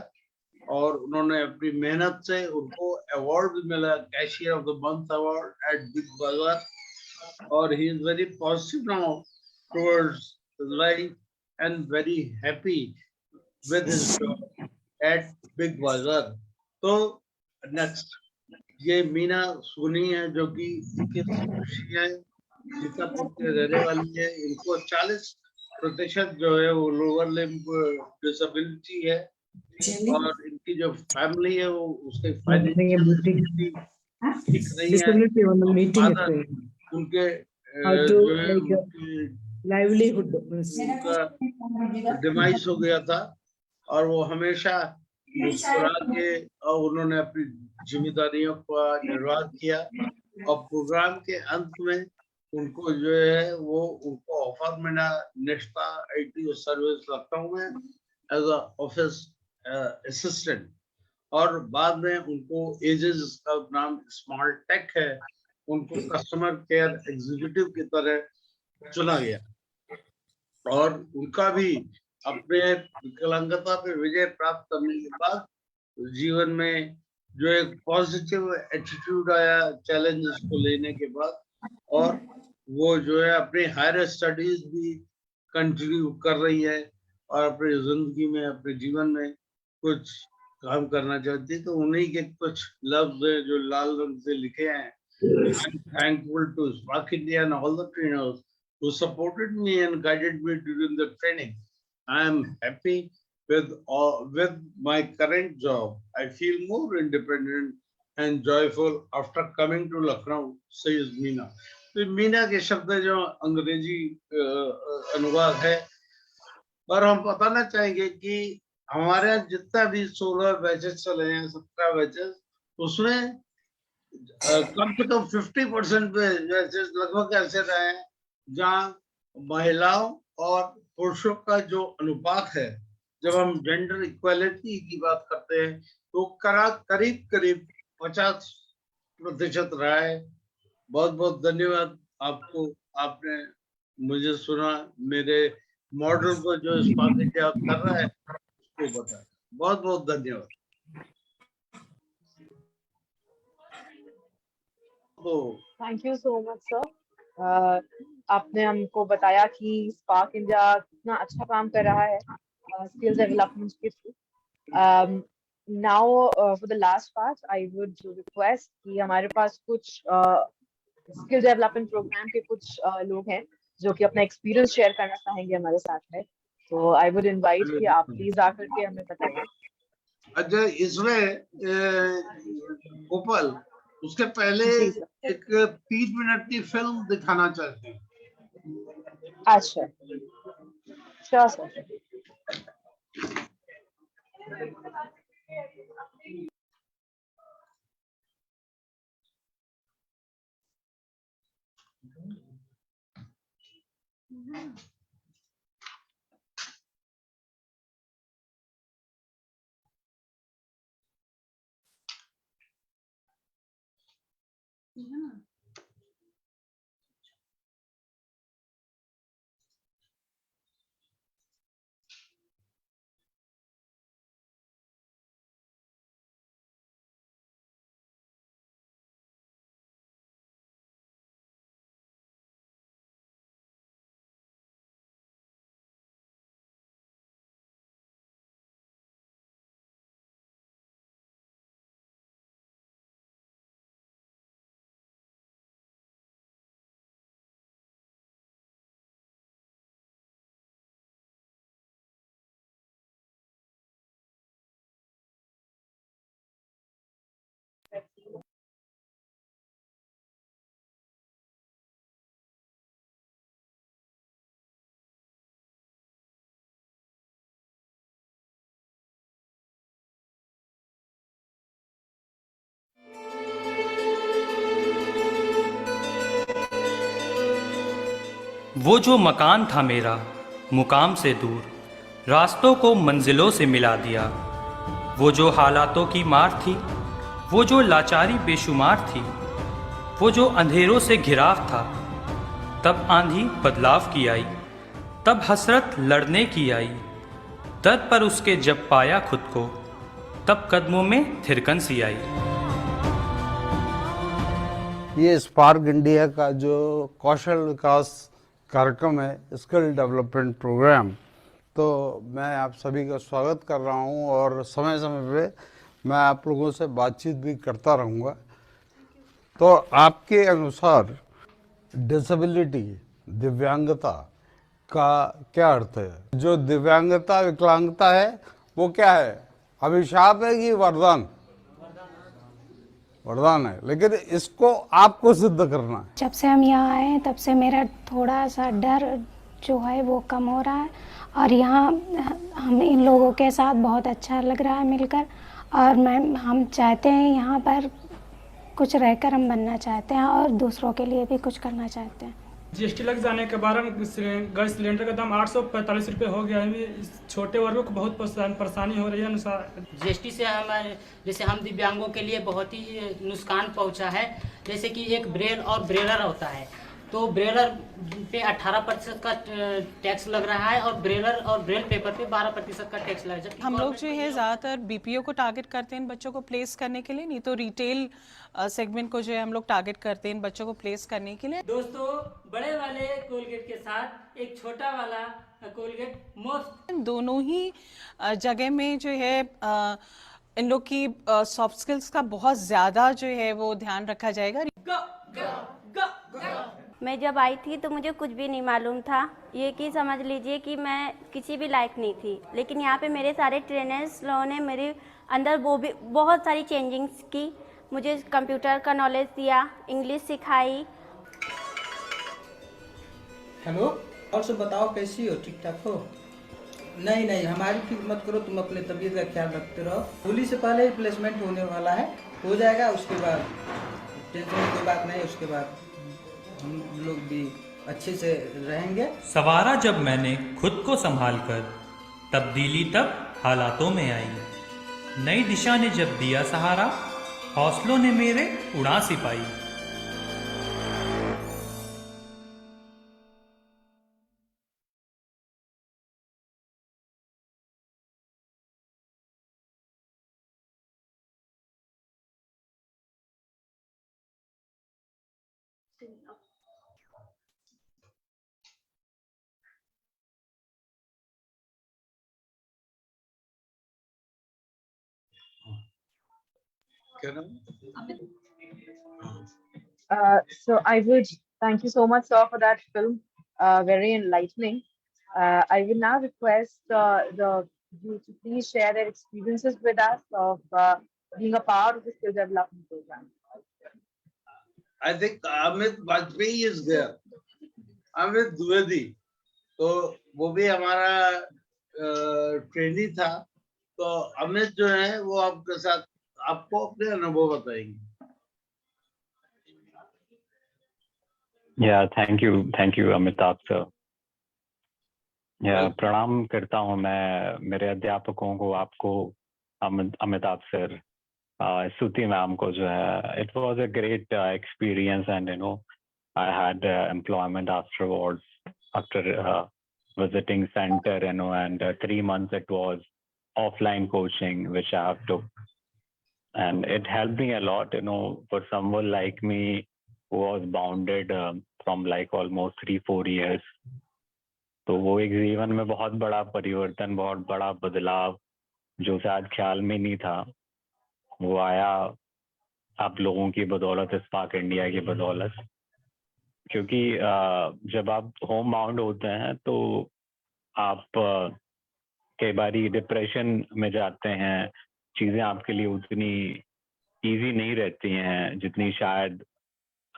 और उन्होंने अपनी मेहनत से उनको अवार्ड भी मिला, cashier of the month award eight big बाजार। और he is very positive now towards life and very happy with his job at Big Bazaar। तो next ये मीना सोनी है जो कि 21 वर्षीय है, सीतापुर के रहने वाली है। इनको 40% जो है वो लोअर लिम्ब डिसेबिलिटी है और इनकी जो फैमिली है वो उसके फाइनेंशियल स्थिति ठीक नहीं है। फादर उनके जो है उनकी लाइवलीहुड उनका डिमाइस हो गया था और वो हमेशा मुस्कुरा के और उन्होंने अपनी जिम्मेदारियों का निर्वाह किया। और प्रोग्राम के अंत में उनको जो है वो उनको ऑफर मिला नेशनल आईटी सर्विस लखनऊ में एज अ ऑफिस असिस्टेंट। और बाद में उनको एजेस का नाम स्मॉल टेक है, उनको कस्टमर केयर एग्जीक्यूटिव की तरह चुना गया। और उनका भी अपने विकलांगता पे विजय प्राप्त करने के बाद जीवन में जो एक पॉजिटिव एटीट्यूड आया चैलेंजेस को लेने के बाद, और वो जो है अपनी हायर स्टडीज भी कंटिन्यू कर रही है और अपनी जिंदगी में अपने जीवन में कुछ काम करना चाहती है। तो उन्हीं के कुछ लफ्ज है जो लाल रंग से लिखे हैं। I'm thankful to SPARC-India and all the trainers who supported me and guided me during the training. I am happy with my current job. I feel more independent and joyful after coming to Lucknow, says Meena. तो मीना के शब्द जो अंग्रेजी अनुवाद है, और हम बताना चाहेंगे कि हमारे यहाँ जितना भी 16 बैचेस चले हैं, 17 बैचेस, उसमें कम से कम 50% पे लगभग ऐसे रहे हैं जहाँ महिलाओं और पुरुषों का जो अनुपात है, जब हम जेंडर इक्वालिटी की बात करते हैं तो करीब करीब 50% रहा है। बहुत बहुत धन्यवाद आपको, आपने मुझे सुना, मेरे मॉडल को जो स्पार्क इंडिया कर रहा है उसको बताएं। बहुत बहुत धन्यवाद। तो thank you so much sir. आपने हमको बताया कि स्पार्क इंडिया कितना अच्छा काम कर रहा है स्किल डेवलपमेंट के through. Now for the last part I would request कि हमारे पास कुछ स्किल डेवलपमेंट प्रोग्राम के कुछ लोग हैं जो कि अपना एक्सपीरियंस शेयर करना चाहेंगे हमारे साथ में। तो आई वुड इनवाइट कि आप प्लीज आकर के हमें बताइए। अच्छा, इसमें गोपाल, उसके पहले जी सर। एक 3 मिनट की फिल्म दिखाना चाहते हैं। अच्छा, श्योर सर। वो जो मकान था मेरा मुकाम से दूर, रास्तों को मंजिलों से मिला दिया। वो जो हालातों की मार थी, वो जो लाचारी बेशुमार थी, वो जो अंधेरों से घिराव था, तब आंधी बदलाव की आई, तब हसरत लड़ने की आई। दर्द पर उसके जब पाया खुद को, तब कदमों में थिरकन सी आई। ये स्पार्क इंडिया का जो कौशल विकास कार्यक्रम है, स्किल डेवलपमेंट प्रोग्राम, तो मैं आप सभी का स्वागत कर रहा हूं और समय समय पे मैं आप लोगों से बातचीत भी करता रहूंगा। तो आपके अनुसार डिसेबिलिटी, दिव्यांगता का क्या अर्थ है? जो दिव्यांगता, विकलांगता है वो क्या है? अभिशाप है कि वरदान? वरदान है, लेकिन इसको आपको सिद्ध करना है। जब से हम यहाँ आए तब से मेरा थोड़ा सा डर जो है वो कम हो रहा है और यहाँ हम इन लोगों के साथ बहुत अच्छा लग रहा है मिलकर। और हम चाहते हैं यहाँ पर कुछ रहकर हम बनना चाहते हैं और दूसरों के लिए भी कुछ करना चाहते हैं। जीएसटी लग जाने के बाद गैस सिलेंडर का दाम 845 रुपये हो गया है। छोटे वर्गों को बहुत परेशानी हो रही है। जीएसटी से जैसे हम दिव्यांगों के लिए बहुत ही नुकसान पहुंचा है। जैसे कि एक ब्रेल और ब्रेलर होता है, तो ब्रेलर पे 18% का टैक्स लग रहा है और ब्रेल पेपर पे 12% का टैक्स लग रहा है। हम लोग जो है ज़्यादातर बीपीओ को टारगेट करते हैं इन बच्चों को प्लेस करने के लिए, नहीं तो रिटेल सेगमेंट को जो है हम लोग टारगेट करते हैं इन बच्चों को प्लेस करने के लिए। दोस्तों, बड़े वाले कोलगेट के साथ एक छोटा वाला कोलगेट मुफ्त। दोनों ही जगह में जो है इन लोग की सॉफ्ट स्किल्स का बहुत ज़्यादा जो है वो ध्यान रखा जाएगा। मैं जब आई थी तो मुझे कुछ भी नहीं मालूम था। ये कि समझ लीजिए कि मैं किसी भी लायक नहीं थी, लेकिन यहाँ पे मेरे सारे ट्रेनर्स लोगों ने मेरे अंदर वो भी बहुत सारी चेंजिंग्स की। मुझे कंप्यूटर का नॉलेज दिया, इंग्लिश सिखाई। हेलो, और सब बताओ कैसी हो? ठीक ठाक हो? नहीं, हमारी फिक्र मत करो, तुम अपने तबीयत का ख्याल रखते रहो। होली से पहले ही प्लेसमेंट होने वाला है, हो जाएगा। उसके बाद टेंशन की बात नहीं, उसके बाद हम लोग भी अच्छे से रहेंगे। सवारा जब मैंने खुद को संभाल कर, तब्दीली तब हालातों में आई। नई दिशा ने जब दिया सहारा, हौसलों ने मेरे उड़ा सिपाई। क्या नाम? So I would thank you so much, sir, for that film. Very enlightening. I will now request you to please share their experiences with us of being a part of the skill development program. I think Amit Vajpayee is there. Amit Dwivedi. तो वो भी हमारा ट्रेनी था. तो अमित जो है वो आपके साथ आपको अपने अनुभव बताएंगे. Yeah, thank you Amitabh sir. प्रणाम करता हूँ मैं मेरे अध्यापकों को, आपको अमिताभ सर, स्तुति मैम को जो है. It was a great experience and I had employment afterwards after visiting center, and 3 months it was offline coaching which I have took, and it helped me a lot, for someone like me who was bounded from like almost 3-4 years. तो वो एक जीवन में बहुत बड़ा परिवर्तन, बहुत बड़ा बदलाव जो शायद ख्याल में नहीं था, वो आया आप लोगों की बदौलत, स्पार्क इंडिया की बदौलत. क्योंकि जब आप होम बाउंड होते हैं तो आप कई बारी डिप्रेशन में जाते हैं, चीज़ें आपके लिए उतनी इजी नहीं रहती हैं जितनी शायद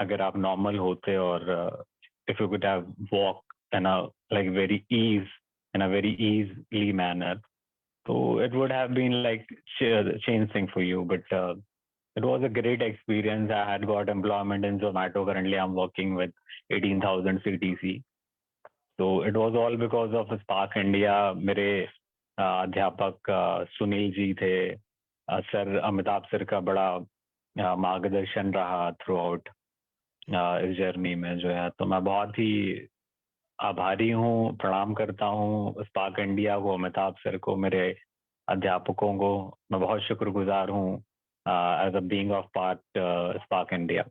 अगर आप नॉर्मल होते, और if you could have walk in a like very easily manner, so it would have been like changing for you. But it was a great experience. I had got employment in Zomato. Currently I'm working with 18,000 CTC. So it was all because of Spark India. मेरे अध्यापक सुनील जी थे, सर अमिताभ सर का बड़ा मार्गदर्शन रहा थ्रू आउट इस जर्नी में जो है. तो मैं बहुत ही आभारी हूँ, प्रणाम करता हूँ स्पार्क इंडिया को, अमिताभ सर को, मेरे अध्यापकों को. मैं बहुत शुक्रगुजार हूँ as a being of part Spark India.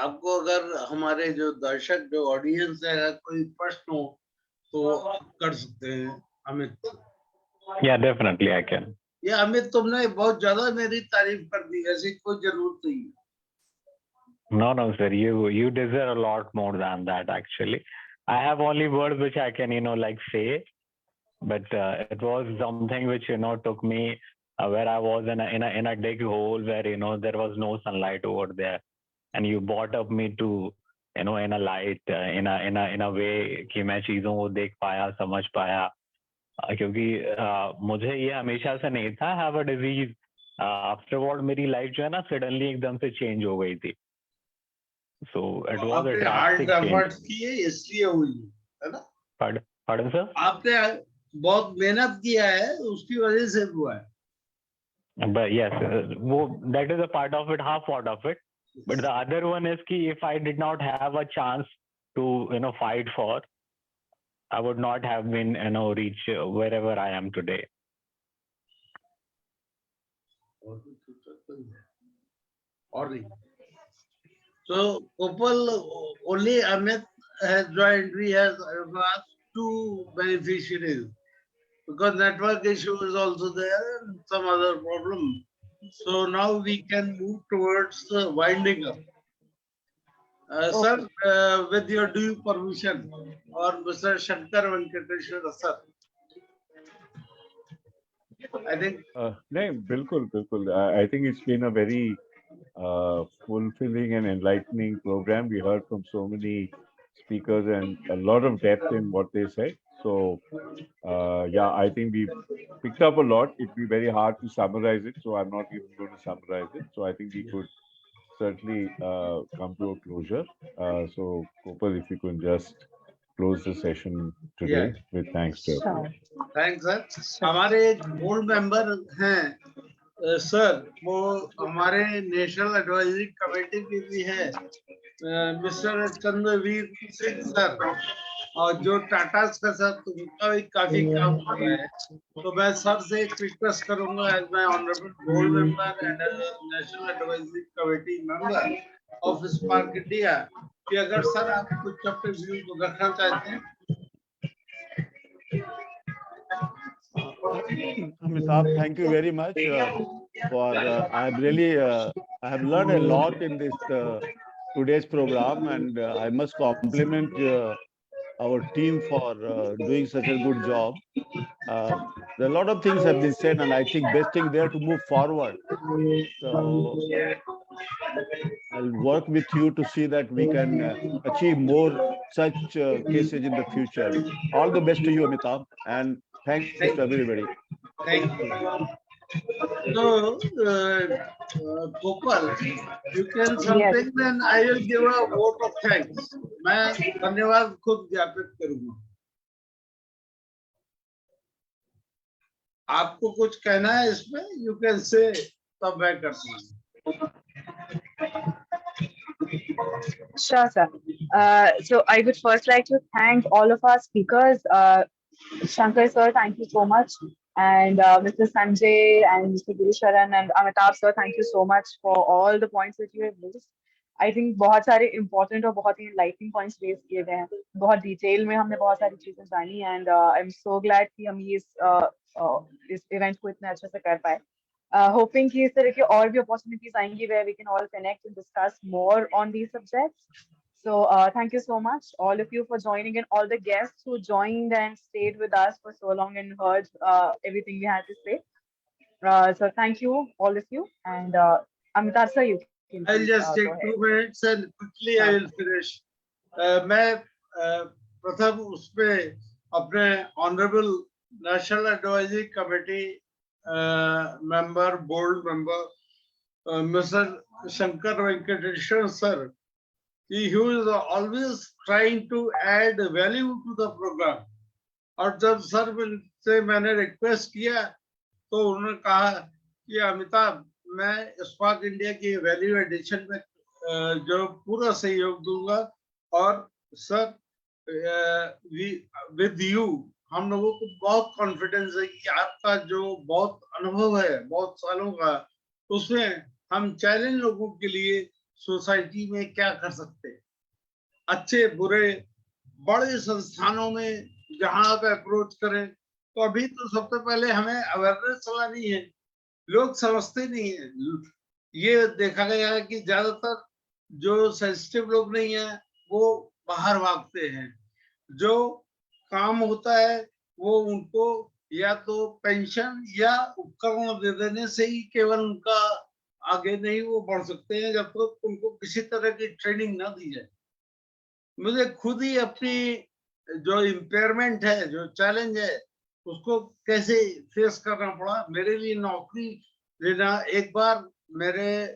आपको अगर हमारे जो दर्शक, जो ऑडियंस है, अगर कोई प्रश्न हो तो आप कर सकते हैं Amit. Yeah, definitely I can. ये अमित, तुमने बहुत ज्यादा मेरी तारीफ कर दी, ऐसी कोई जरूरत नहीं. No, sir, you deserve a lot more than that actually. I have only words which I can like say, but it was something which took me where I was in a dig hole where there was no sunlight over there, and you brought up me to in a light, in a way कि मैं चीजों को देख पाया, समझ पाया. क्योंकि मुझे ये हमेशा से नहीं था, हैव अ डिजीज. आफ्टरवर्ड मेरी लाइफ जो है ना सडनली एकदम से चेंज हो गई थी. So it was a drastic change. किए इसलिए हुई है ना. पार्डन सर, आपने बहुत मेहनत किया है, उसकी वजह से हुआ है. But yes, that is a part of it, half part of it. But the other one is कि if I did not have a chance to fight for, I would not have been reach wherever I am today. So Gopal, only Amit has joined. We have asked 2 beneficiaries because network issue is also there and some other problem. So now we can move towards the winding up. Sir, with your due permission, or Mr. Shankar Venkateshwar sir, I think. No, bilkul. I think it's been a very fulfilling and enlightening program. We heard from so many speakers and a lot of depth in what they said. So, I think we picked up a lot. It'd be very hard to summarize it, so I'm not even going to summarize it. So I think we could certainly come to a closure. So, Gopal, if you could just close the session today with thanks to everyone. Thanks, sir. हमारे एक बोर्ड मेंबर हैं सर, वो हमारे नेशनल एडवाइजरी कमेटी की भी है, मिस्टर चंद्रवीर सिंह सर, और जो टाटा का सर, उनका भी काफी काम कर रहे हैं. तो मैं सर से एक रिक्वेस्ट करूंगा as my honourable board member and national advisory committee member of Spark India कि अगर सर आप कुछ अपने व्यू को रखना चाहते हैं। Amitabh, thank you very much I have really I have learned a lot in this today's program, and I must compliment our team for doing such a good job. There are a lot of things have been said, and I think best thing there to move forward. So I'll work with you to see that we can achieve more such cases in the future. All the best to you, Amitabh, and thanks to everybody. Thank you. So, Gopal, you can something, then I will give a vote of thanks. मैं धन्यवाद खुद ज्ञापित करूंगा। आपको कुछ कहना है इसमें? You can say, तब मैं करता हूँ। Sure, sir. So I would first like to thank all of our speakers. Shankar sir, thank you so much. And Mr. Sanjay and Mr. Gurusharan and Amitabh sir, thank you so much for all the points that you have raised. I think बहुत सारे important और बहुत ही enlightening points raise किए गए हैं. बहुत detail में हमने बहुत सारी चीजें जानी, and I'm so glad कि हम इस event को इतने अच्छे से कर पाए. Hoping कि इस तरह की और भी opportunities आएंगी where we can all connect and discuss more on these subjects. So thank you so much, all of you, for joining, and all the guests who joined and stayed with us for so long and heard everything we had to say. So thank you, all of you. And Amitabh sir, you can I'll just take 2 minutes and quickly I will finish. मैं प्रथम उसपे अपने honourable national advisory committee member, board member mister Shankar Venkateshwar sir, he is always trying to add value to the program. और जब सर से मैंने रिक्वेस्ट किया तो उन्होंने कहा कि अमिताभ, मैं स्पार्क इंडिया की वैल्यू एडिशन में जो पूरा सहयोग दूंगा, और सर विद यू हम लोगों को बहुत कॉन्फिडेंस है कि आपका जो बहुत अनुभव है बहुत सालों का, उसमें हम चैलेंज लोगों के लिए सोसाइटी में क्या कर सकते हैं, अच्छे बुरे बड़े संस्थानों में जहां आप अप्रोच करें, तो अभी तो सबसे पहले हमें अवेयरनेस चलानी है। लोग समझते नहीं है। ये देखा गया है कि ज्यादातर जो सेंसिटिव लोग नहीं है वो बाहर भागते हैं। जो काम होता है वो उनको या तो पेंशन या उपकरण दे देने से ही केवल उनका आगे नहीं वो बढ़ सकते हैं, जब तक तो उनको किसी तरह की ट्रेनिंग ना दी जाए। मुझे खुद ही अपनी जो इम्पेयरमेंट है, जो चैलेंज है, उसको कैसे फेस करना पड़ा। मेरे लिए नौकरी लेना, एक बार मेरे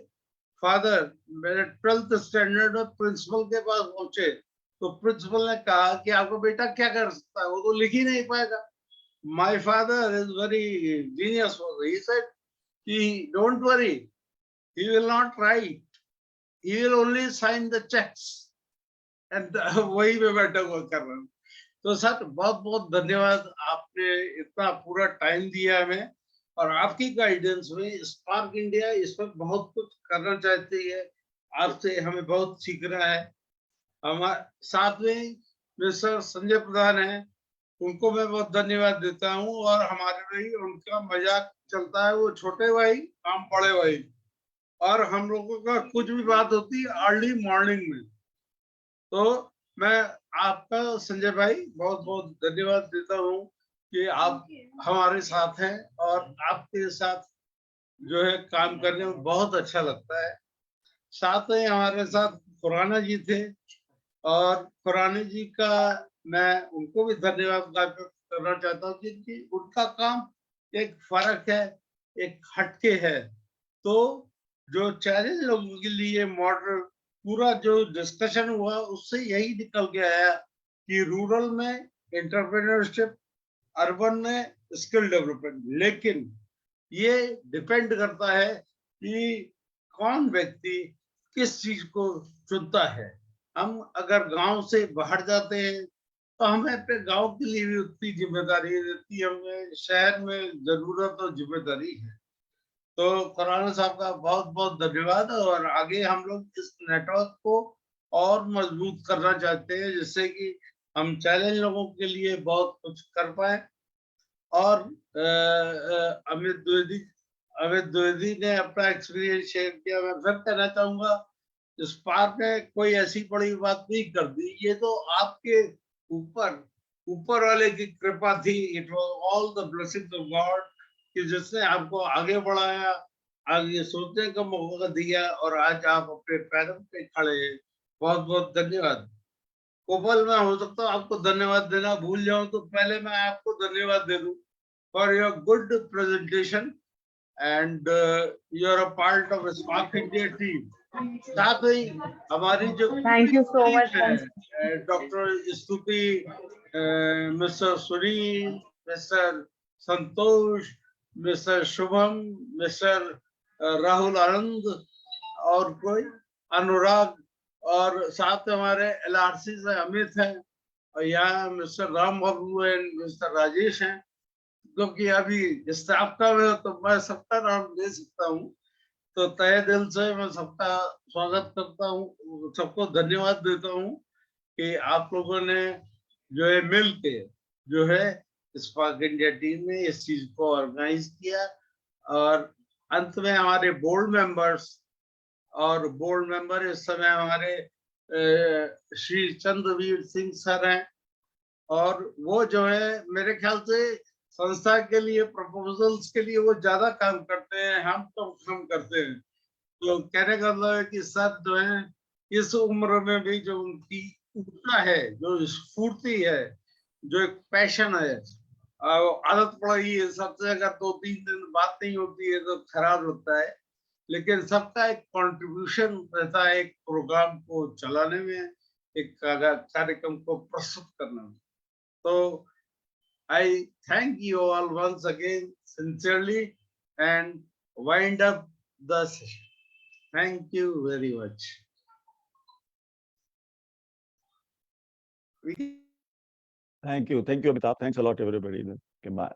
फादर मेरे 12th स्टैंडर्ड में प्रिंसिपल के पास पहुंचे तो प्रिंसिपल ने कहा कि आपका बेटा क्या कर सकता है, वो तो लिख ही नहीं पाएगा। My father is very genius, he said कि don't worry, he will not write, he will only sign the checks, and वही मैं बैठा हुआ कर रहा हूँ। तो सर बहुत बहुत धन्यवाद, आपने इतना पूरा टाइम दिया हमें, और आपकी गाइडेंस में स्पार्क इंडिया इसमें बहुत कुछ करना चाहती है। आपसे हमें बहुत सीखना है। हमारे साथ में मिस्टर संजय प्रधान हैं, उनको मैं बहुत धन्यवाद देता हूँ, और हमारे में उनका मजाक चलता है, वो छोटे भाई हम बड़े भाई, और हम लोगों का कुछ भी बात होती है अर्ली मॉर्निंग में। तो मैं आपका संजय भाई बहुत बहुत धन्यवाद देता हूँ कि आप हमारे साथ हैं, और आपके साथ जो है काम करने में बहुत अच्छा लगता है। साथ में हमारे साथ खुराना जी थे, और खुराना जी का मैं उनको भी धन्यवाद करना चाहता हूँ क्योंकि उनका काम एक फर्क है, एक हटके है। तो जो चैलेंज लोगों के लिए मॉडल पूरा जो डिस्कशन हुआ उससे यही निकल के आया कि रूरल में एंटरप्रेन्योरशिप, अर्बन में स्किल डेवलपमेंट। लेकिन ये डिपेंड करता है कि कौन व्यक्ति किस चीज को चुनता है। हम अगर गांव से बाहर जाते हैं तो हमें अपने गांव के लिए भी उतनी जिम्मेदारी रहती है, हमें शहर में जरूरत और जिम्मेदारी है। तो खुराना साहब का बहुत बहुत धन्यवाद। और आगे हम लोग इस नेटवर्क को और मजबूत करना चाहते हैं, जिससे कि हम चैलेंज लोगों के लिए बहुत कुछ कर पाए। और अमित द्विवेदी ने अपना एक्सपीरियंस शेयर किया। मैं फिर कहना चाहूंगा, स्पार्क ने कोई ऐसी बड़ी बात नहीं कर दी, ये तो आपके ऊपर वाले की कृपा थी। It was all the blessings of God कि जिसने आपको आगे बढ़ाया, आगे सोचने का मौका दिया, और आज आप अपने पैरों पे खड़े हैं। बहुत बहुत धन्यवाद। कोपल, मैं हो सकता है आपको धन्यवाद देना भूल जाऊं, तो पहले मैं आपको धन्यवाद दे दूं for your good presentation and you are a part of Spark India team. साथ ही हमारी जो Thank you so much. Doctor Stuti, mister Sunil, mister Santosh, mister Shubham, mister Rahul Anand, और कोई अनुराग, और साथ हमारे LRC से अमित हैं, और यहाँ mister Ram Babu and mister Rajesh हैं। क्योंकि अभी स्टाफ का मैं तो मैं सबका नाम ले सकता हूँ, तो तहे दिल से मैं सबका स्वागत करता हूँ, सबको धन्यवाद देता हूँ कि आप लोगों ने जो है मिल के जो है स्पार्क इंडिया टीम ने इस चीज को ऑर्गेनाइज किया। और अंत में हमारे बोर्ड मेंबर इस समय हमारे श्री चंद्रवीर सिंह सर हैं, और वो जो है मेरे ख्याल से संस्था के लिए प्रपोजल्स के लिए वो ज्यादा काम करते हैं, हम कम करते हैं। तो कहने का मतलब है कि सर जो है इस उम्र में भी जो उनकी ऊर्जा है, जो स्फूर्ति है, जो एक पैशन है, आदत पड़ गई है सबसे, अगर 2-3 दिन बात नहीं होती है तो खराब लगता है, लेकिन सबका एक कंट्रीब्यूशन रहता है एक प्रोग्राम को चलाने में, एक कार्यक्रम को प्रस्तुत करने में। तो I thank you all once again sincerely and wind up the session. Thank you very much. Thank you, Amitabh. Thanks a lot, everybody. Okay, bye.